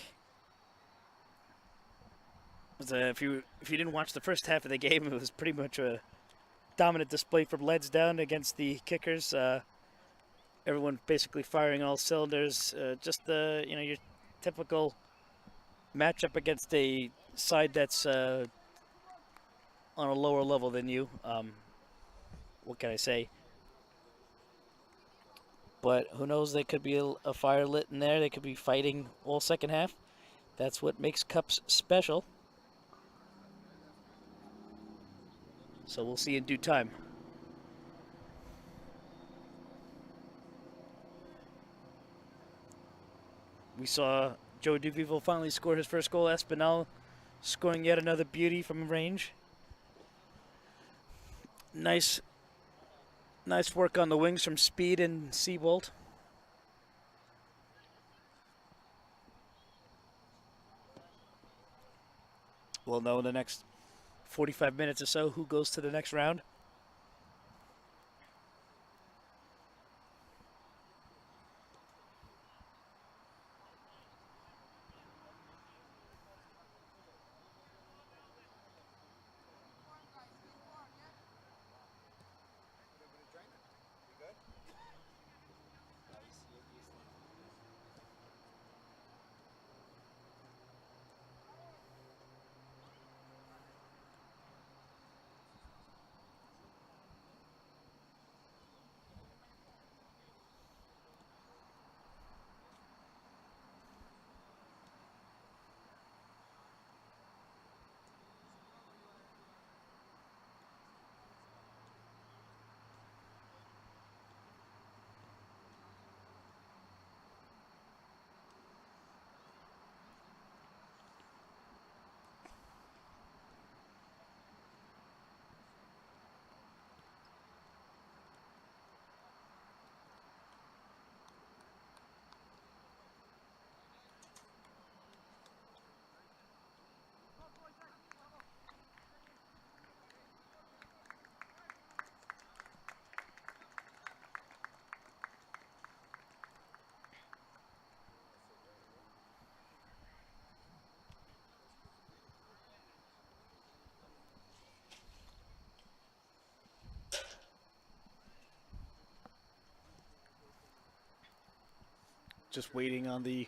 If you didn't watch the first half of the game, it was pretty much a dominant display from Lansdowne against the Kickers. Everyone basically firing all cylinders. Just the your typical matchup against a side that's on a lower level than you. What can I say? But who knows? There could be a fire lit in there. They could be fighting all second half. That's what makes cups special. So we'll see in due time. We saw Joe DeVivo finally score his first goal. Espinal scoring yet another beauty from range. Nice work on the wings from Speed and Seabolt. We'll know in the next 45 minutes or so who goes to the next round. Just waiting on the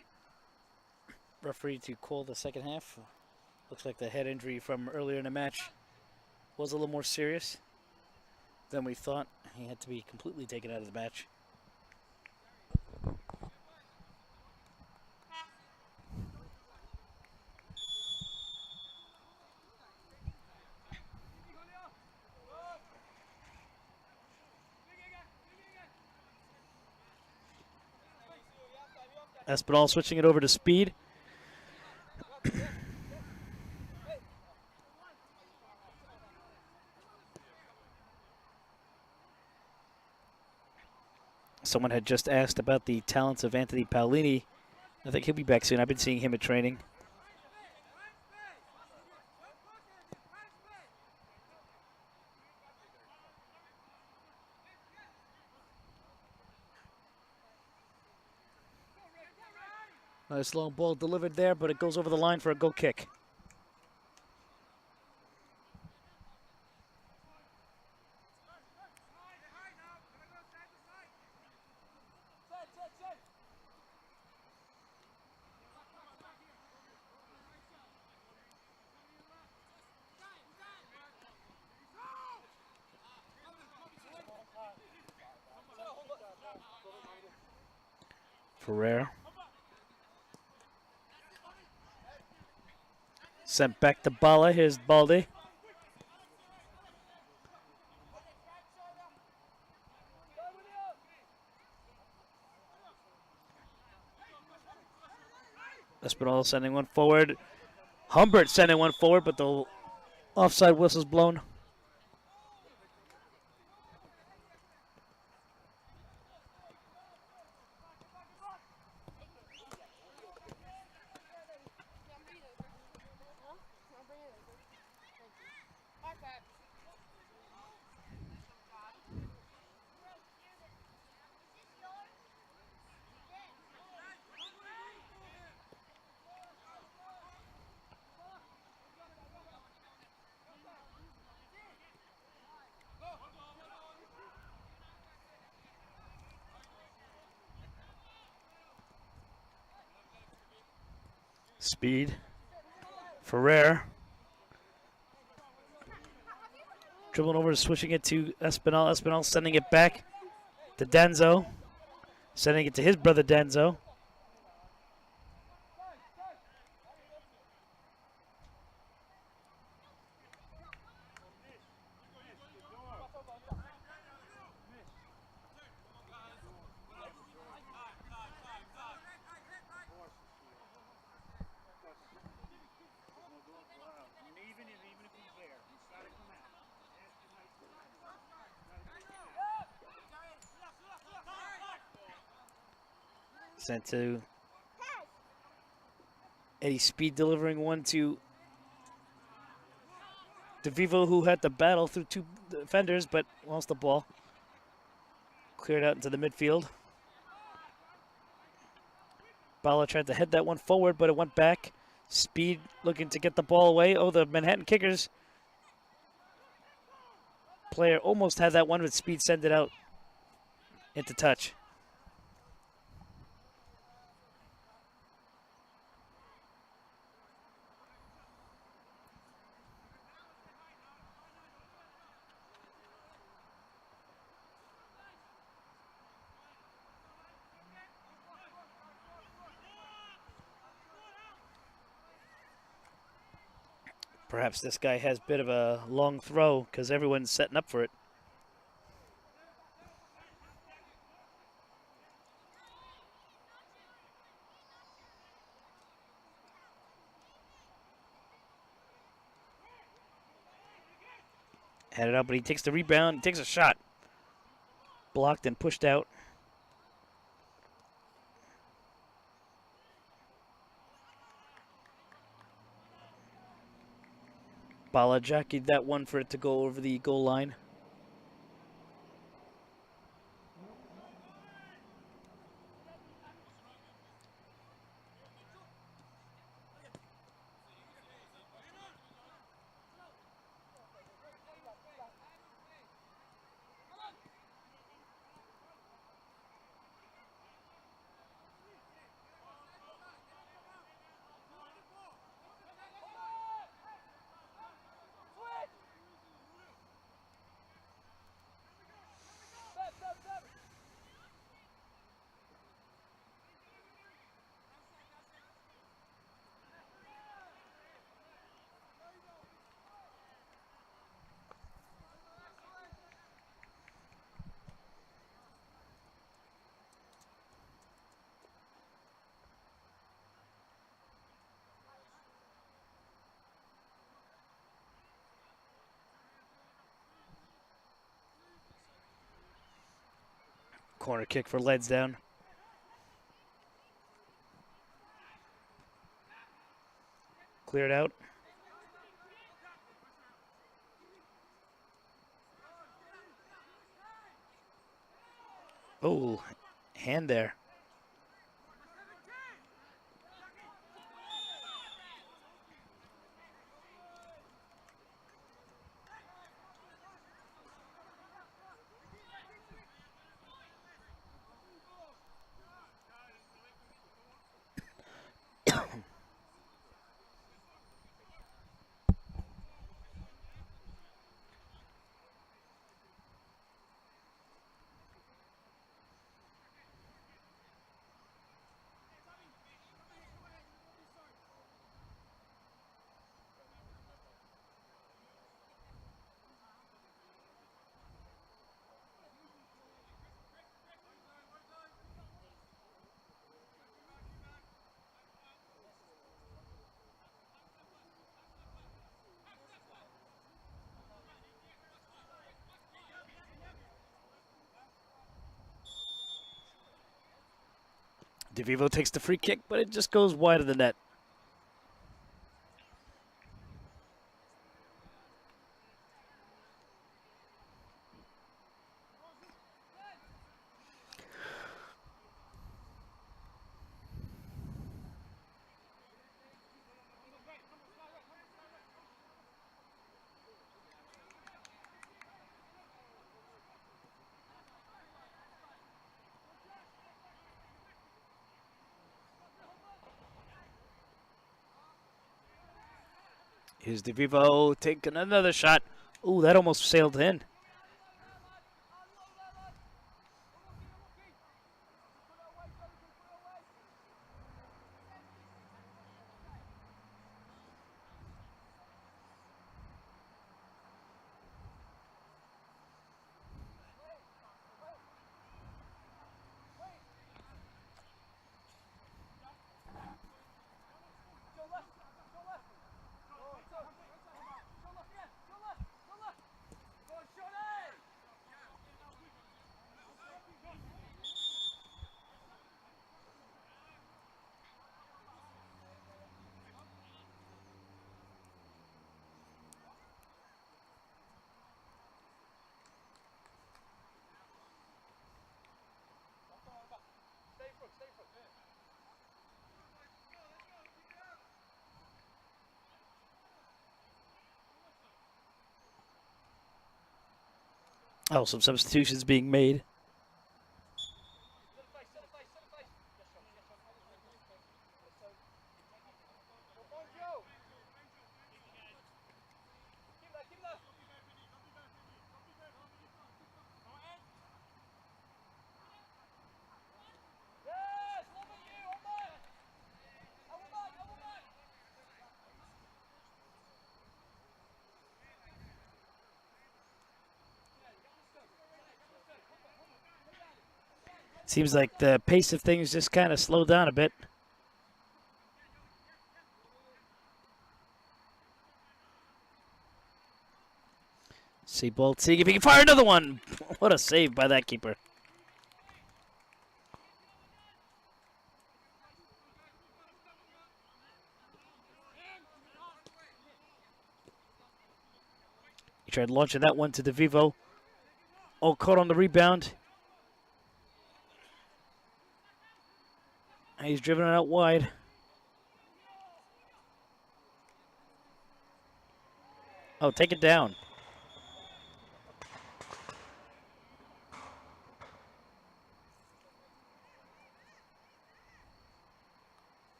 referee to call the second half. Looks like the head injury from earlier in the match was a little more serious than we thought. He had to be completely taken out of the match. Espinal switching it over to Speed. Someone had just asked about the talents of Anthony Paolini. I think he'll be back soon. I've been seeing him at training. Nice long ball delivered there, but it goes over the line for a goal kick. Ferrer. Sent back to Bala. Here's Baldi. Espinal sending one forward. Humbert sending one forward, but the offside whistle's blown. Speed. Ferrer. Dribbling over, switching it to Espinal. Espinal sending it back to Denzo. Sending it to his brother Denzo. Sent to Eddie Speed, delivering one to DeVivo, who had to battle through two defenders but lost the ball. Cleared out into the midfield. Bala tried to head that one forward, but it went back. Speed looking to get the ball away. Oh, the Manhattan Kickers player almost had that one, but Speed sent it out into touch. Perhaps this guy has a bit of a long throw because everyone's setting up for it. Had it out, but he takes the rebound, takes a shot. Blocked and pushed out. Bala jockeyed that one for it to go over the goal line. Corner kick for Lansdowne. Cleared out. Oh, hand there. DeVivo takes the free kick, but it just goes wide of the net. Here's DeVivo taking another shot. Ooh, that almost sailed in. Oh, some substitutions being made. Seems like the pace of things just kind of slowed down a bit. Bolt seeing if he can fire another one. What a save by that keeper. He tried launching that one to DeVivo. Oh, caught on the rebound. He's driven it out wide. Oh, take it down.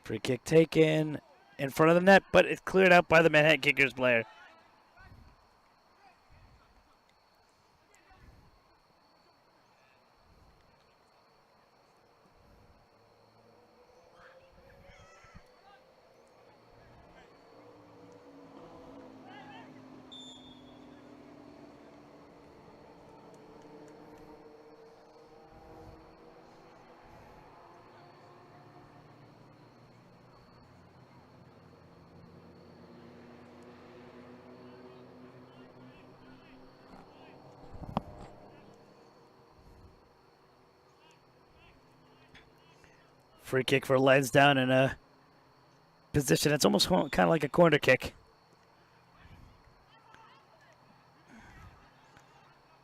Free kick taken in front of the net, but it's cleared out by the Manhattan Kickers player. Free kick for Lansdowne in a position that's almost kind of like a corner kick.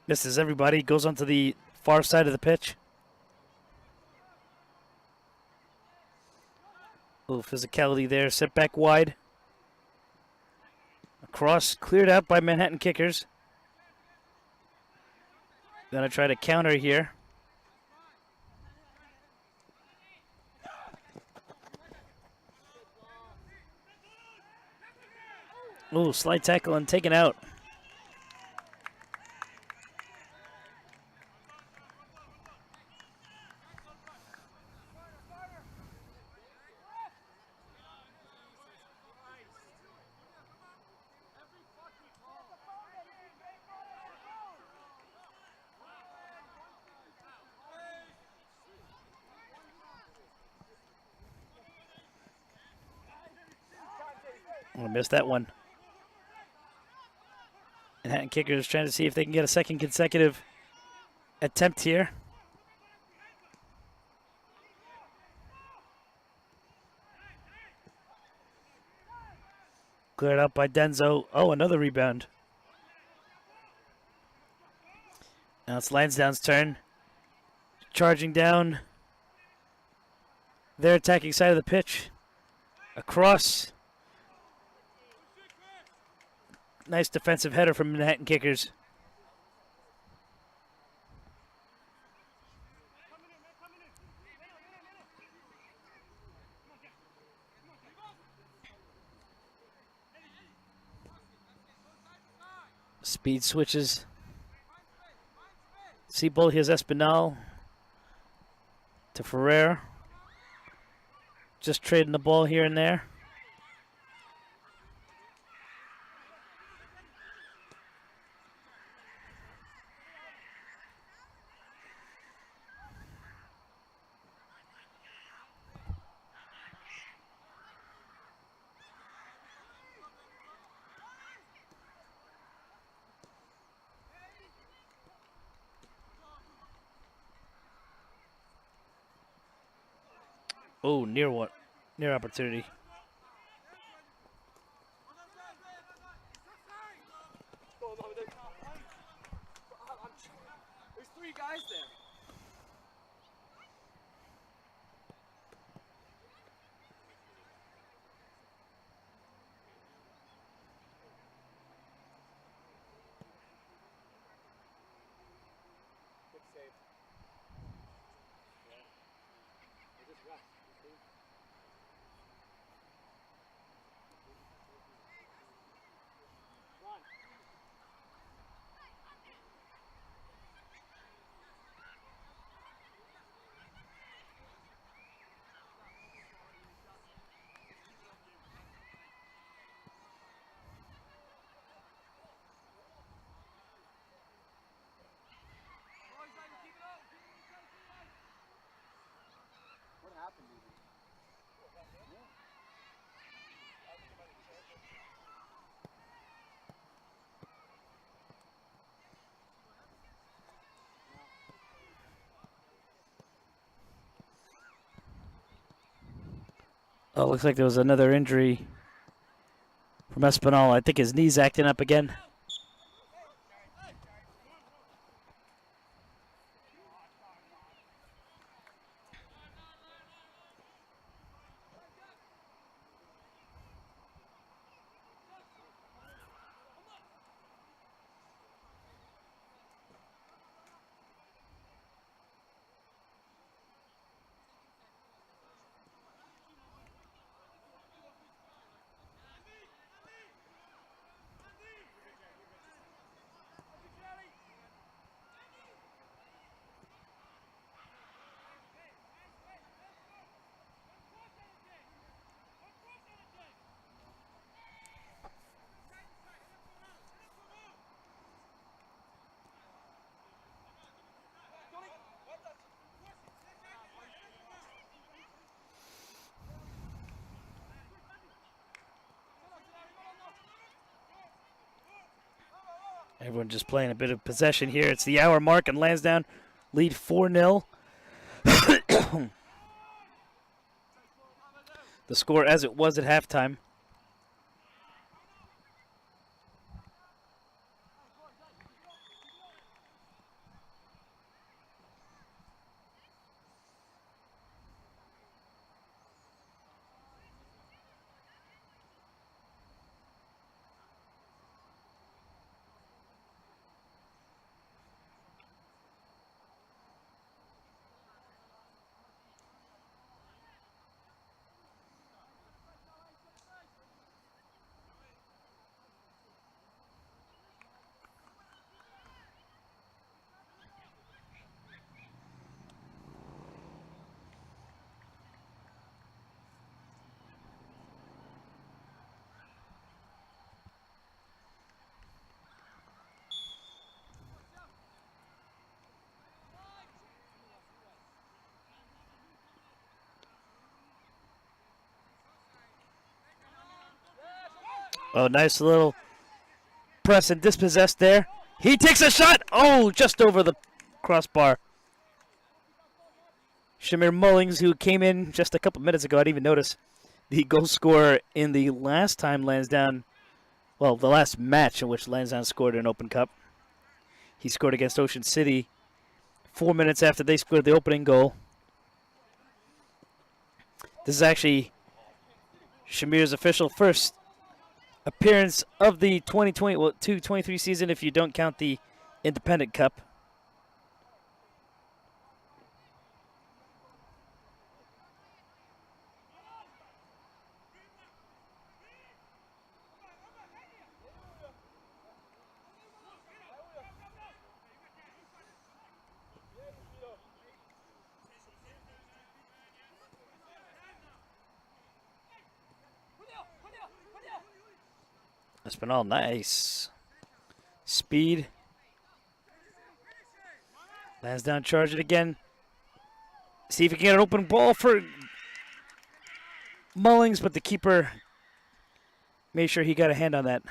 Misses everybody, goes onto the far side of the pitch. A little physicality there, set back wide. Across, cleared out by Manhattan Kickers. Gonna try to counter here. Ooh, slight tackle and taken out. I missed that one. Manhattan Kickers trying to see if they can get a second consecutive attempt here. Cleared out by Denzo. Oh, another rebound. Now it's Lansdowne's turn. Charging down their attacking side of the pitch. Across. Nice defensive header from Manhattan Kickers. Speed switches. Seabold, here's Espinal to Ferrer. Just trading the ball here and there. Oh, near what? Near opportunity. There's 3 guys there. Good save. Yeah. They just rest. Run. What happened, dude? Oh, looks like there was another injury from Espinal. I think his knee's acting up again. Everyone just playing a bit of possession here. It's the hour mark, and Lansdowne lead 4-0. The score as it was at halftime. Oh, nice little press and dispossessed there. He takes a shot. Oh, just over the crossbar. Shamir Mullings, who came in just a couple minutes ago, I didn't even notice, the goal scorer in the last time Lansdowne, well, the last match in which Lansdowne scored an Open Cup. He scored against Ocean City 4 minutes after they scored the opening goal. This is actually Shamir's official first appearance of the 2022-23 season if you don't count the Independent Cup. That's been all nice. Speed. Lansdowne charge it again. See if he can get an open ball for Mullings, but the keeper made sure he got a hand on that.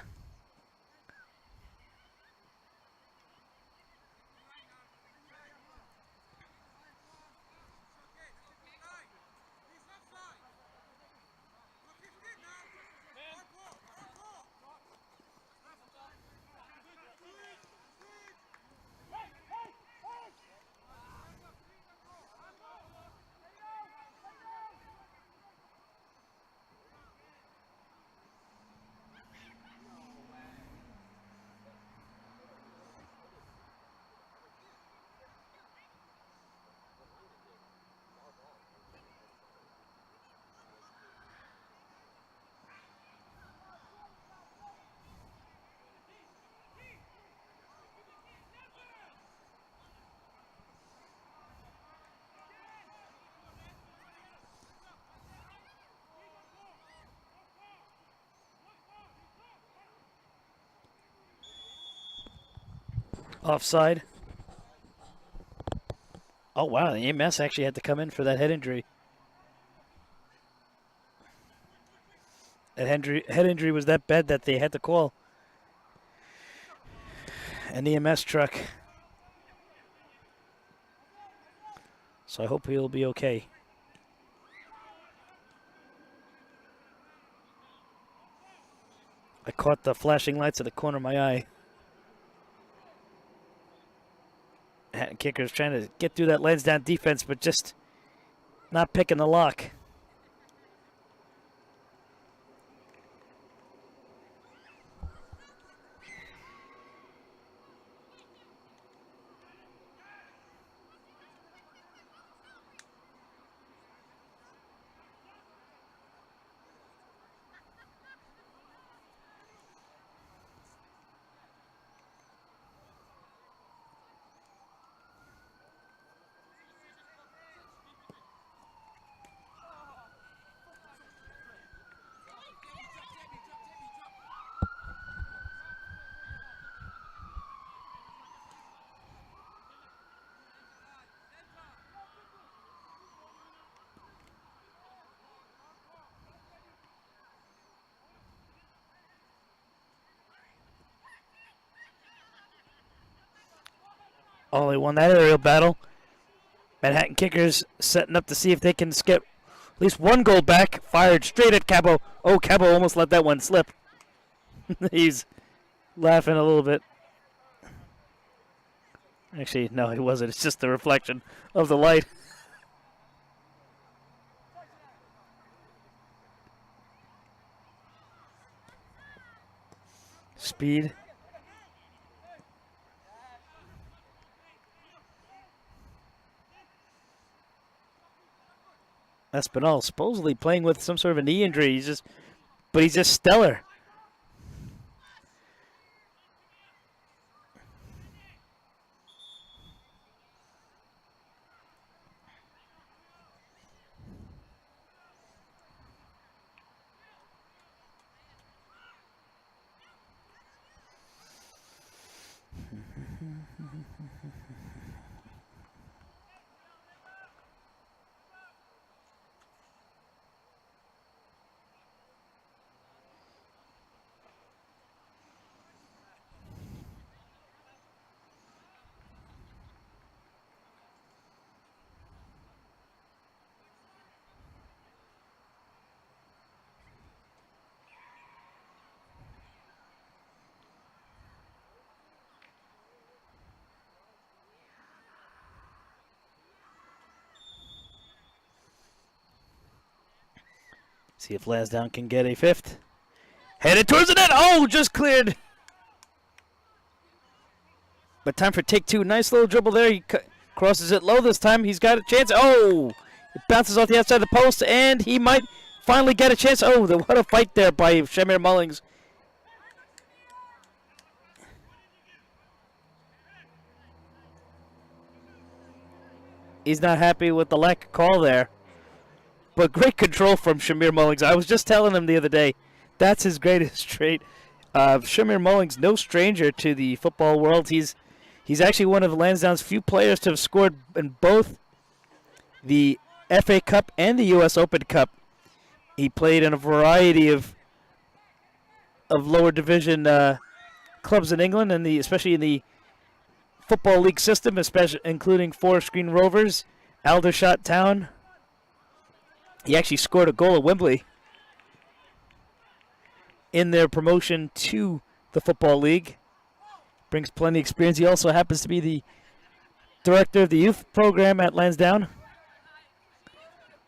Offside. Oh, wow. The EMS actually had to come in for that head injury. That head injury was that bad that they had to call an EMS truck. So I hope he'll be okay. I caught the flashing lights at the corner of my eye. Kicker's trying to get through that Lansdowne defense, but just not picking the lock. Oh, they won that aerial battle. Manhattan Kickers setting up to see if they can skip at least one goal back. Fired straight at Cabo. Oh, Cabo almost let that one slip. He's laughing a little bit. Actually, no, he wasn't. It's just the reflection of the light. Speed. Espinal supposedly playing with some sort of a knee injury. But he's just stellar. See if Lansdowne can get a fifth. Headed towards the net. Oh, just cleared. But time for take two. Nice little dribble there. He crosses it low this time. He's got a chance. Oh, it bounces off the outside of the post, and he might finally get a chance. Oh, what a fight there by Shamir Mullings. He's not happy with the lack of call there. But great control from Shamir Mullings. I was just telling him the other day, that's his greatest trait. Shamir Mullings, no stranger to the football world. He's actually one of Lansdowne's few players to have scored in both the FA Cup and the U.S. Open Cup. He played in a variety of lower division clubs in England, and especially in the Football League system, especially including Forest Green Rovers, Aldershot Town. He actually scored a goal at Wembley in their promotion to the Football League. Brings plenty of experience. He also happens to be the director of the youth program at Lansdowne,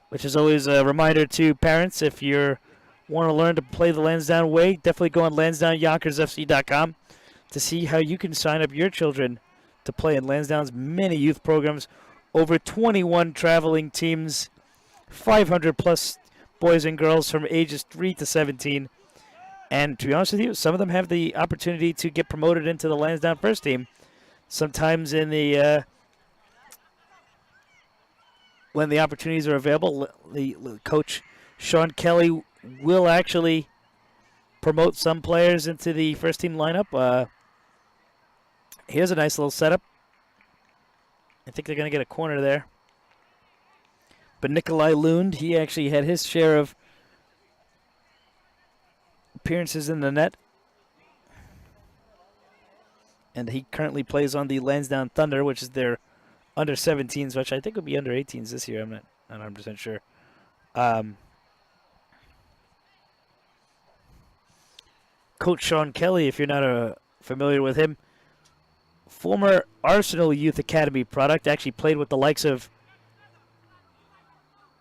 which is always a reminder to parents, if you want to learn to play the Lansdowne way, definitely go on LansdowneYonkersFC.com to see how you can sign up your children to play in Lansdowne's many youth programs. Over 21 traveling teams, 500 plus boys and girls from ages 3 to 17. And to be honest with you, some of them have the opportunity to get promoted into the Lansdowne first team. Sometimes in the when the opportunities are available, the coach Sean Kelly will actually promote some players into the first team lineup. Here's a nice little setup. I think they're going to get a corner there. But Nikolai Lund, he actually had his share of appearances in the net. And he currently plays on the Lansdowne Thunder, which is their under 17s, which I think would be under 18s this year. I'm not 100% sure. Coach Sean Kelly, if you're not familiar with him, former Arsenal Youth Academy product, actually played with the likes of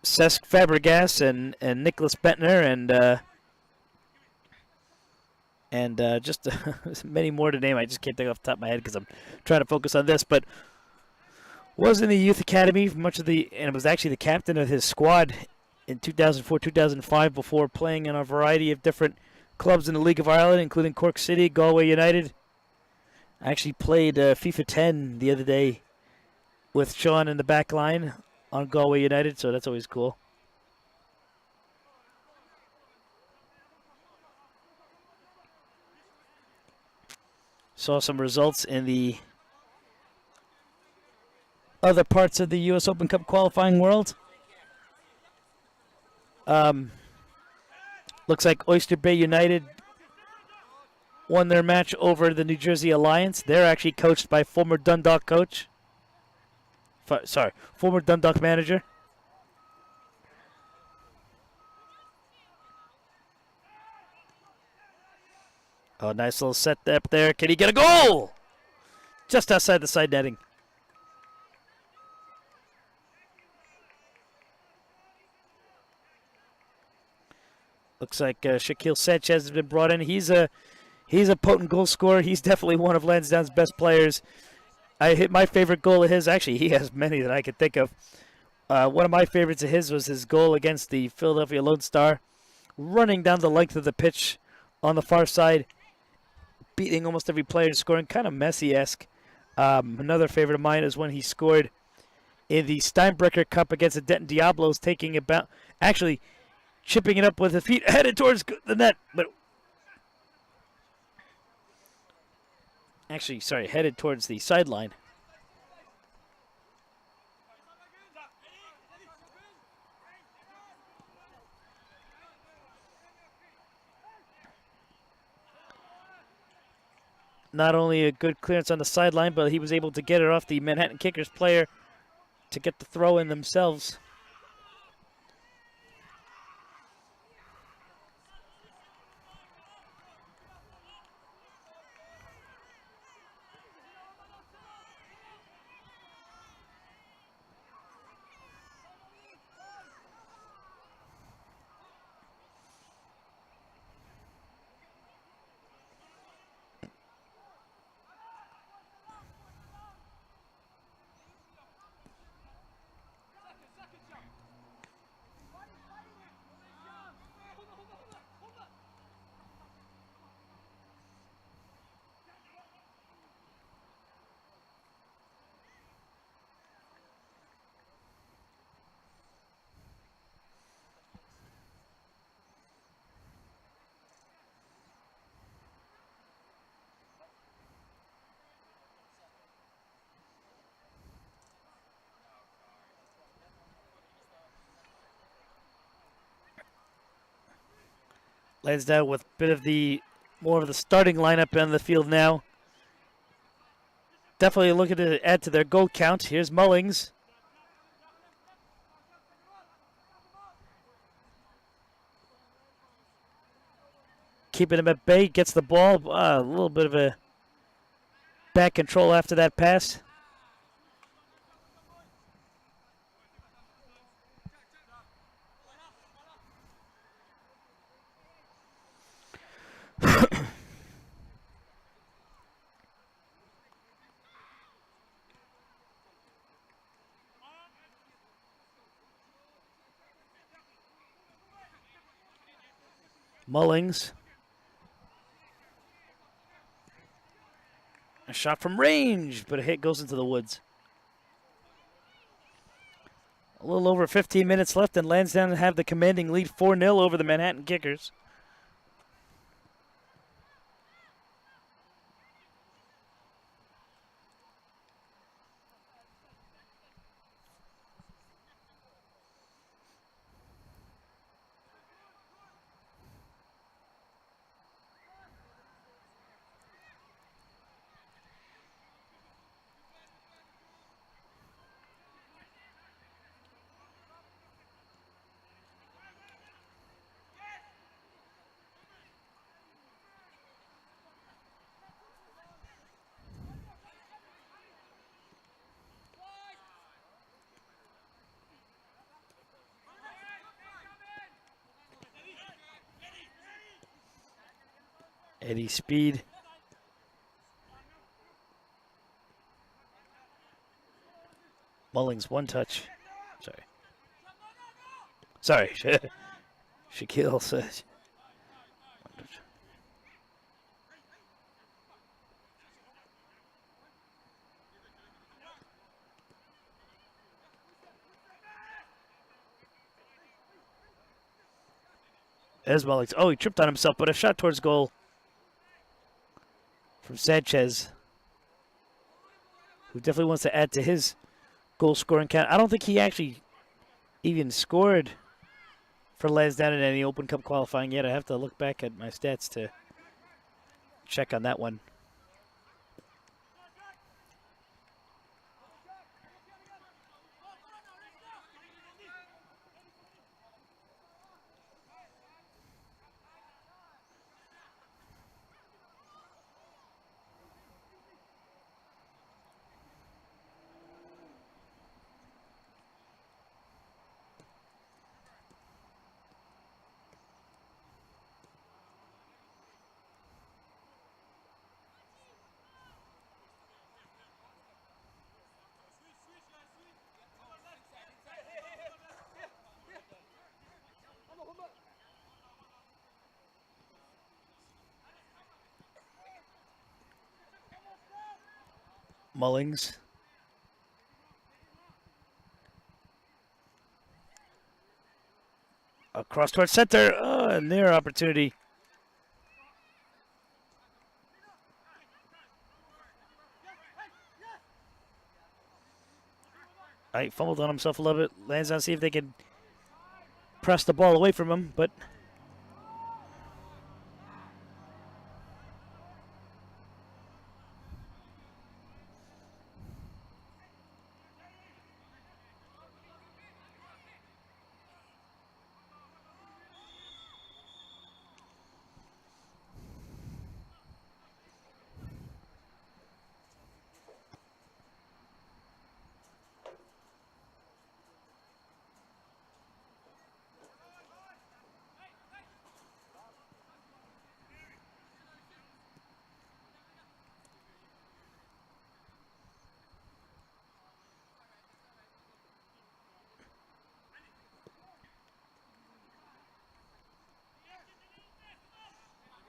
Cesc Fabregas and Nicholas Bentner and just many more to name. I just can't think off the top of my head because I'm trying to focus on this. But was in the youth academy and was actually the captain of his squad in 2004-2005 before playing in a variety of different clubs in the League of Ireland, including Cork City, Galway United. I actually played FIFA 10 the other day with Sean in the back line on Galway United, so that's always cool. Saw some results in the other parts of the U.S. Open Cup qualifying world. Looks like Oyster Bay United won their match over the New Jersey Alliance. They're actually coached by former Dundalk coach. Former Dundalk manager. Oh, nice little set up there. Can he get a goal? Just outside the side netting. Looks like Shaquille Sanchez has been brought in. He's a potent goal scorer. He's definitely one of Lansdowne's best players. I hit my favorite goal of his. Actually, he has many that I could think of. One of my favorites of his was his goal against the Philadelphia Lone Star, running down the length of the pitch on the far side, beating almost every player, scoring kind of Messi-esque. Another favorite of mine is when he scored in the Steinbrecher Cup against the Denton Diablos, actually chipping it up with his feet, headed towards the net, but headed towards the sideline. Not only a good clearance on the sideline, but he was able to get it off the Manhattan Kickers player to get the throw in themselves. Lansdowne with a bit of the more of the starting lineup on the field now. Definitely looking to add to their goal count. Here's Mullings. Keeping him at bay, gets the ball. A little bit of a back control after that pass. Mullings. A shot from range, but a hit goes into the woods. A little over 15 minutes left, and Lansdowne have the commanding lead 4-0 over the Manhattan Kickers. Eddie Speed. Mullings, one touch. Sorry. Shaquille says. There's Mullings. Oh, he tripped on himself, but a shot towards goal from Sanchez, who definitely wants to add to his goal scoring count. I don't think he actually even scored for Lansdowne in any Open Cup qualifying yet. I have to look back at my stats to check on that one. Mullings. Across towards center. A near opportunity. He fumbled on himself a little bit. Lansdowne see if they can press the ball away from him, but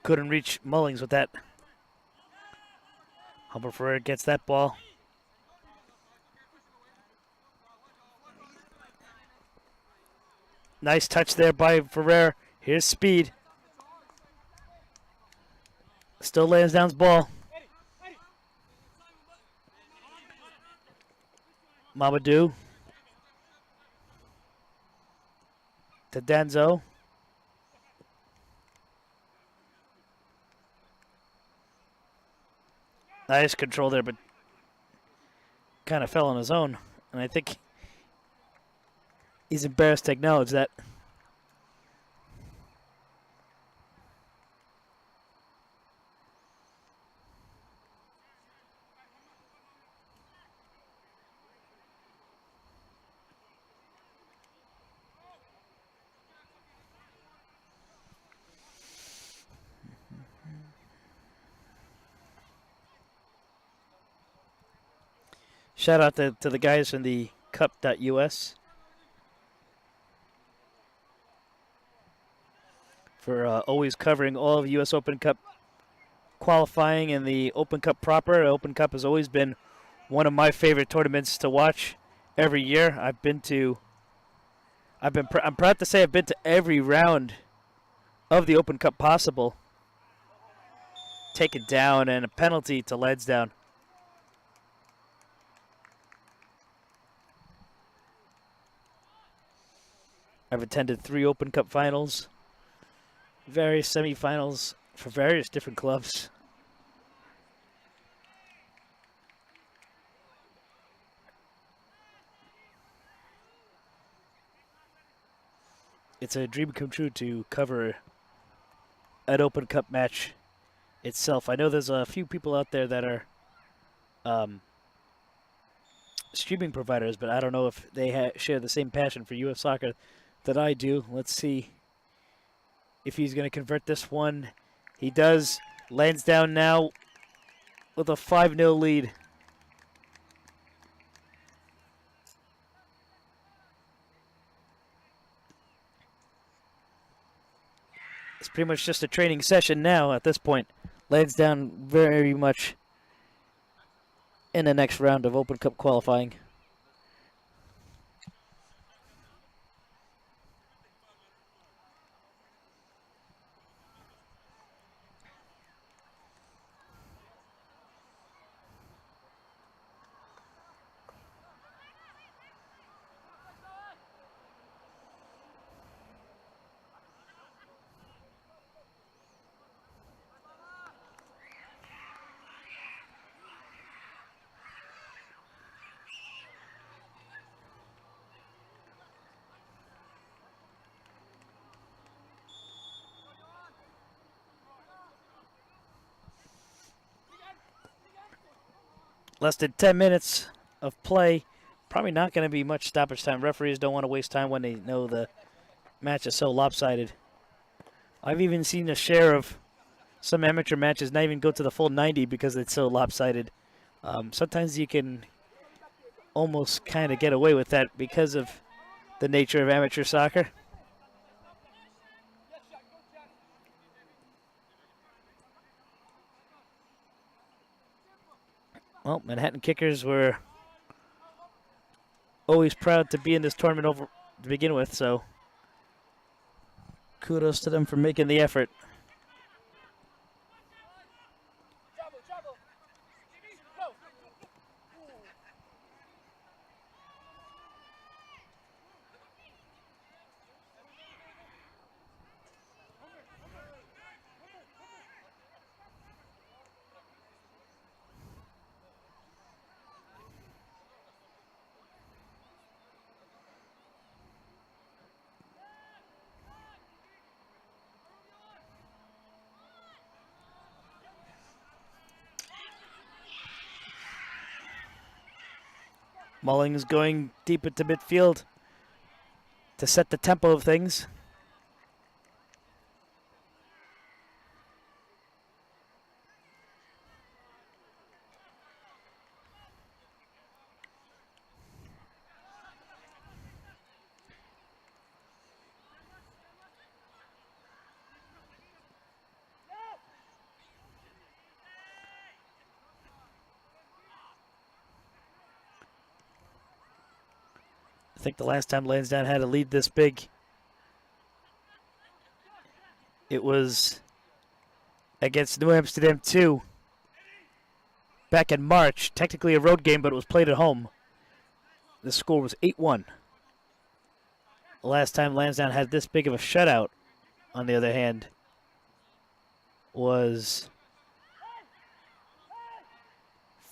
couldn't reach Mullings with that. Humber Ferrer gets that ball. Nice touch there by Ferrer. Here's Speed. Still Lansdowne's ball. Mamadou. To Danzo. Nice control there, but kind of fell on his own. And I think he's embarrassed to acknowledge that. Shout out to the guys from the cup.us for always covering all of U.S. Open Cup qualifying and the Open Cup proper. Open Cup has always been one of my favorite tournaments to watch every year. I'm proud to say I've been to every round of the Open Cup possible. Taken down and a penalty to Lansdowne. I've attended 3 Open Cup finals, various semifinals for various different clubs. It's a dream come true to cover an Open Cup match itself. I know there's a few people out there that are streaming providers, but I don't know if they share the same passion for U.S. soccer that I do. Let's see if he's going to convert this one. He does. Lansdowne now with a 5-0 lead. It's pretty much just a training session now at this point. Lansdowne very much in the next round of Open Cup qualifying. Less than 10 minutes of play. Probably not going to be much stoppage time. Referees don't want to waste time when they know the match is so lopsided. I've even seen a share of some amateur matches not even go to the full 90 because it's so lopsided. Sometimes you can almost kind of get away with that because of the nature of amateur soccer. Well, Manhattan Kickers were always proud to be in this tournament to begin with, so kudos to them for making the effort. Mullings going deep into midfield to set the tempo of things. I think the last time Lansdowne had a lead this big, it was against New Amsterdam 2 back in March. Technically a road game, but it was played at home. The score was 8-1. The last time Lansdowne had this big of a shutout, on the other hand, was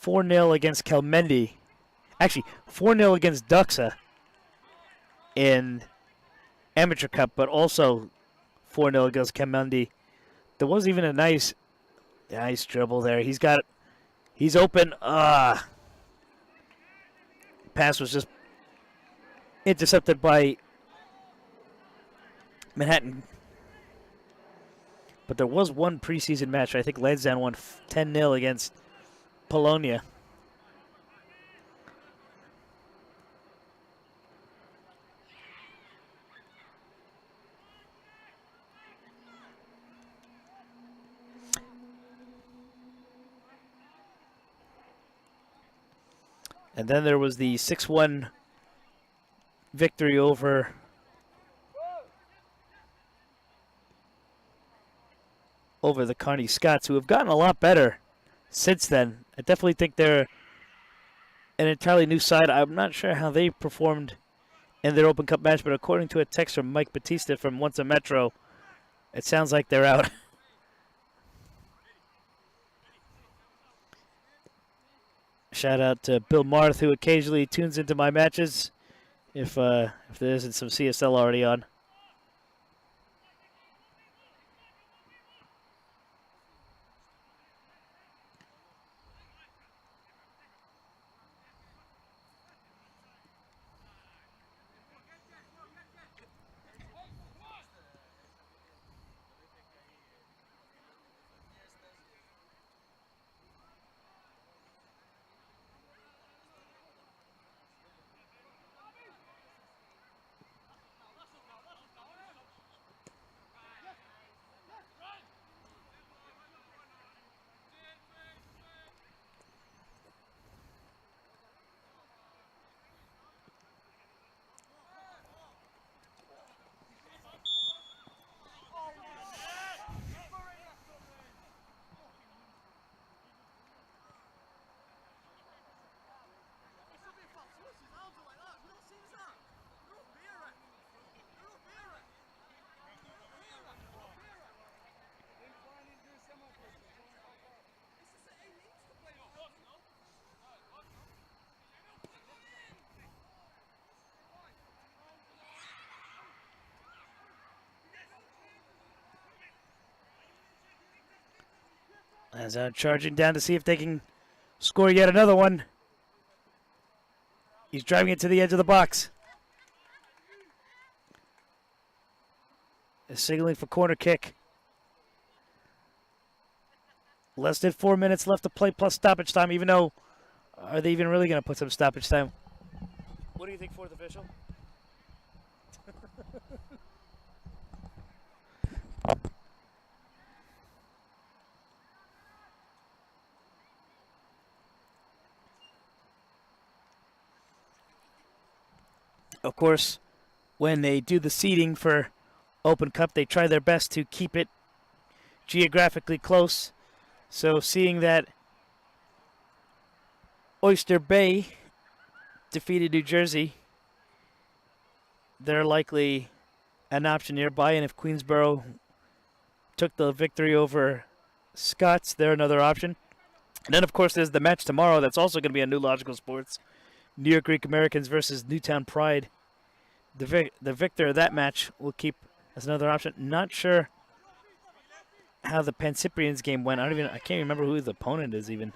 4-0 against Kelmendi. Actually, 4-0 against Duxa in Amateur Cup, but also 4-0 against Kelmendi. There was even a nice dribble there. He's open. Pass was just intercepted by Manhattan. But there was one preseason match. I think Lansdowne won 10-0 against Polonia. And then there was the 6-1 victory over the Kearney Scots, who have gotten a lot better since then. I definitely think they're an entirely new side. I'm not sure how they performed in their Open Cup match, but according to a text from Mike Batista from Once a Metro, it sounds like they're out. Shout out to Bill Marth, who occasionally tunes into my matches, if there isn't some CSL already on. As charging down to see if they can score yet another one. He's driving it to the edge of the box. Is signaling for corner kick. Less than 4 minutes left to play plus stoppage time, even though, are they even really going to put some stoppage time? What do you think, fourth official? Of course, when they do the seeding for Open Cup, they try their best to keep it geographically close. So seeing that Oyster Bay defeated New Jersey, they're likely an option nearby. And if Queensborough took the victory over Scots, they're another option. And then, of course, there's the match tomorrow that's also going to be on New Logical Sports. New York Greek Americans versus Newtown Pride. The victor of that match will keep as another option. Not sure how the Pancyprians game went. I can't remember who the opponent is even.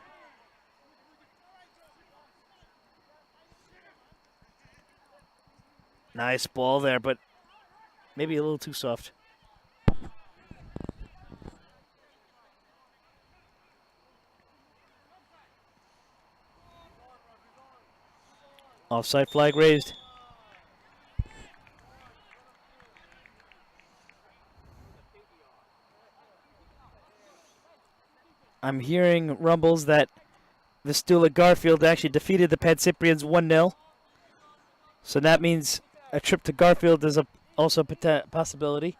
Nice ball there, but maybe a little too soft. Offside flag raised. I'm hearing rumbles that Vistula Garfield actually defeated the Pancyprians 1-0. So that means a trip to Garfield is also a possibility.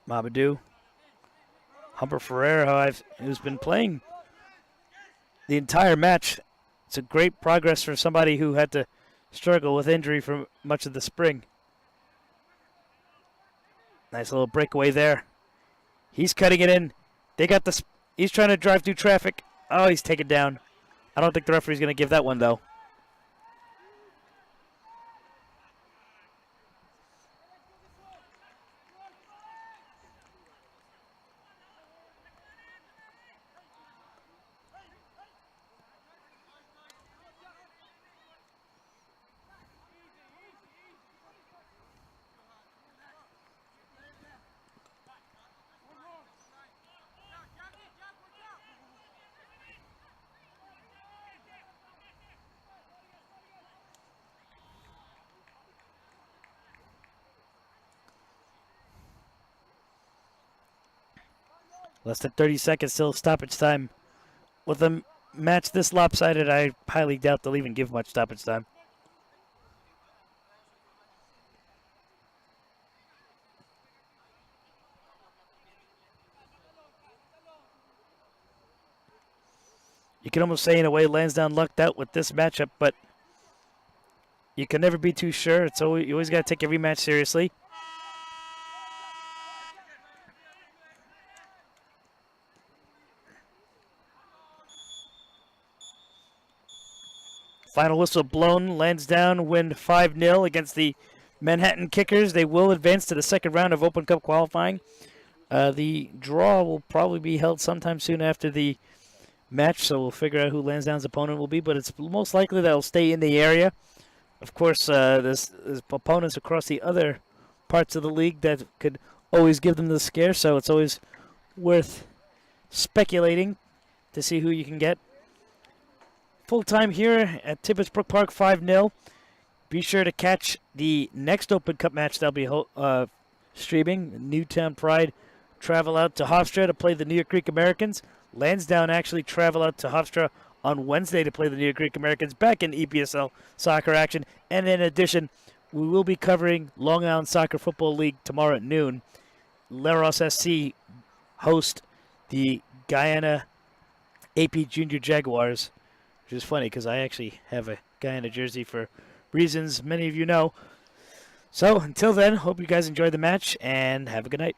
Mamadou. Humber Ferreira, who's been playing the entire match. It's a great progress for somebody who had to struggle with injury for much of the spring. Nice little breakaway there. He's cutting it in. They got the. He's trying to drive through traffic. Oh, he's taken down. I don't think the referee's going to give that one, though. Less than 30 seconds till stoppage time. With a match this lopsided, I highly doubt they'll even give much stoppage time. You can almost say, in a way, Lansdowne lucked out with this matchup, but you can never be too sure. You always got to take every match seriously. Final whistle blown. Lansdowne win 5-0 against the Manhattan Kickers. They will advance to the second round of Open Cup qualifying. The draw will probably be held sometime soon after the match, so we'll figure out who Lansdowne's opponent will be, but it's most likely that it'll stay in the area. Of course, there's opponents across the other parts of the league that could always give them the scare, so it's always worth speculating to see who you can get. Full time here at Tibbetts Brook Park, 5-0. Be sure to catch the next Open Cup match that'll be streaming. Newtown Pride travel out to Hofstra to play the New York Creek Americans. Lansdowne actually travel out to Hofstra on Wednesday to play the New York Creek Americans back in EPSL soccer action. And in addition, we will be covering Long Island Soccer Football League tomorrow at noon. Leros SC host the Guyana AP Junior Jaguars, which is funny because I actually have a Guyana jersey for reasons many of you know. So until then, hope you guys enjoyed the match and have a good night.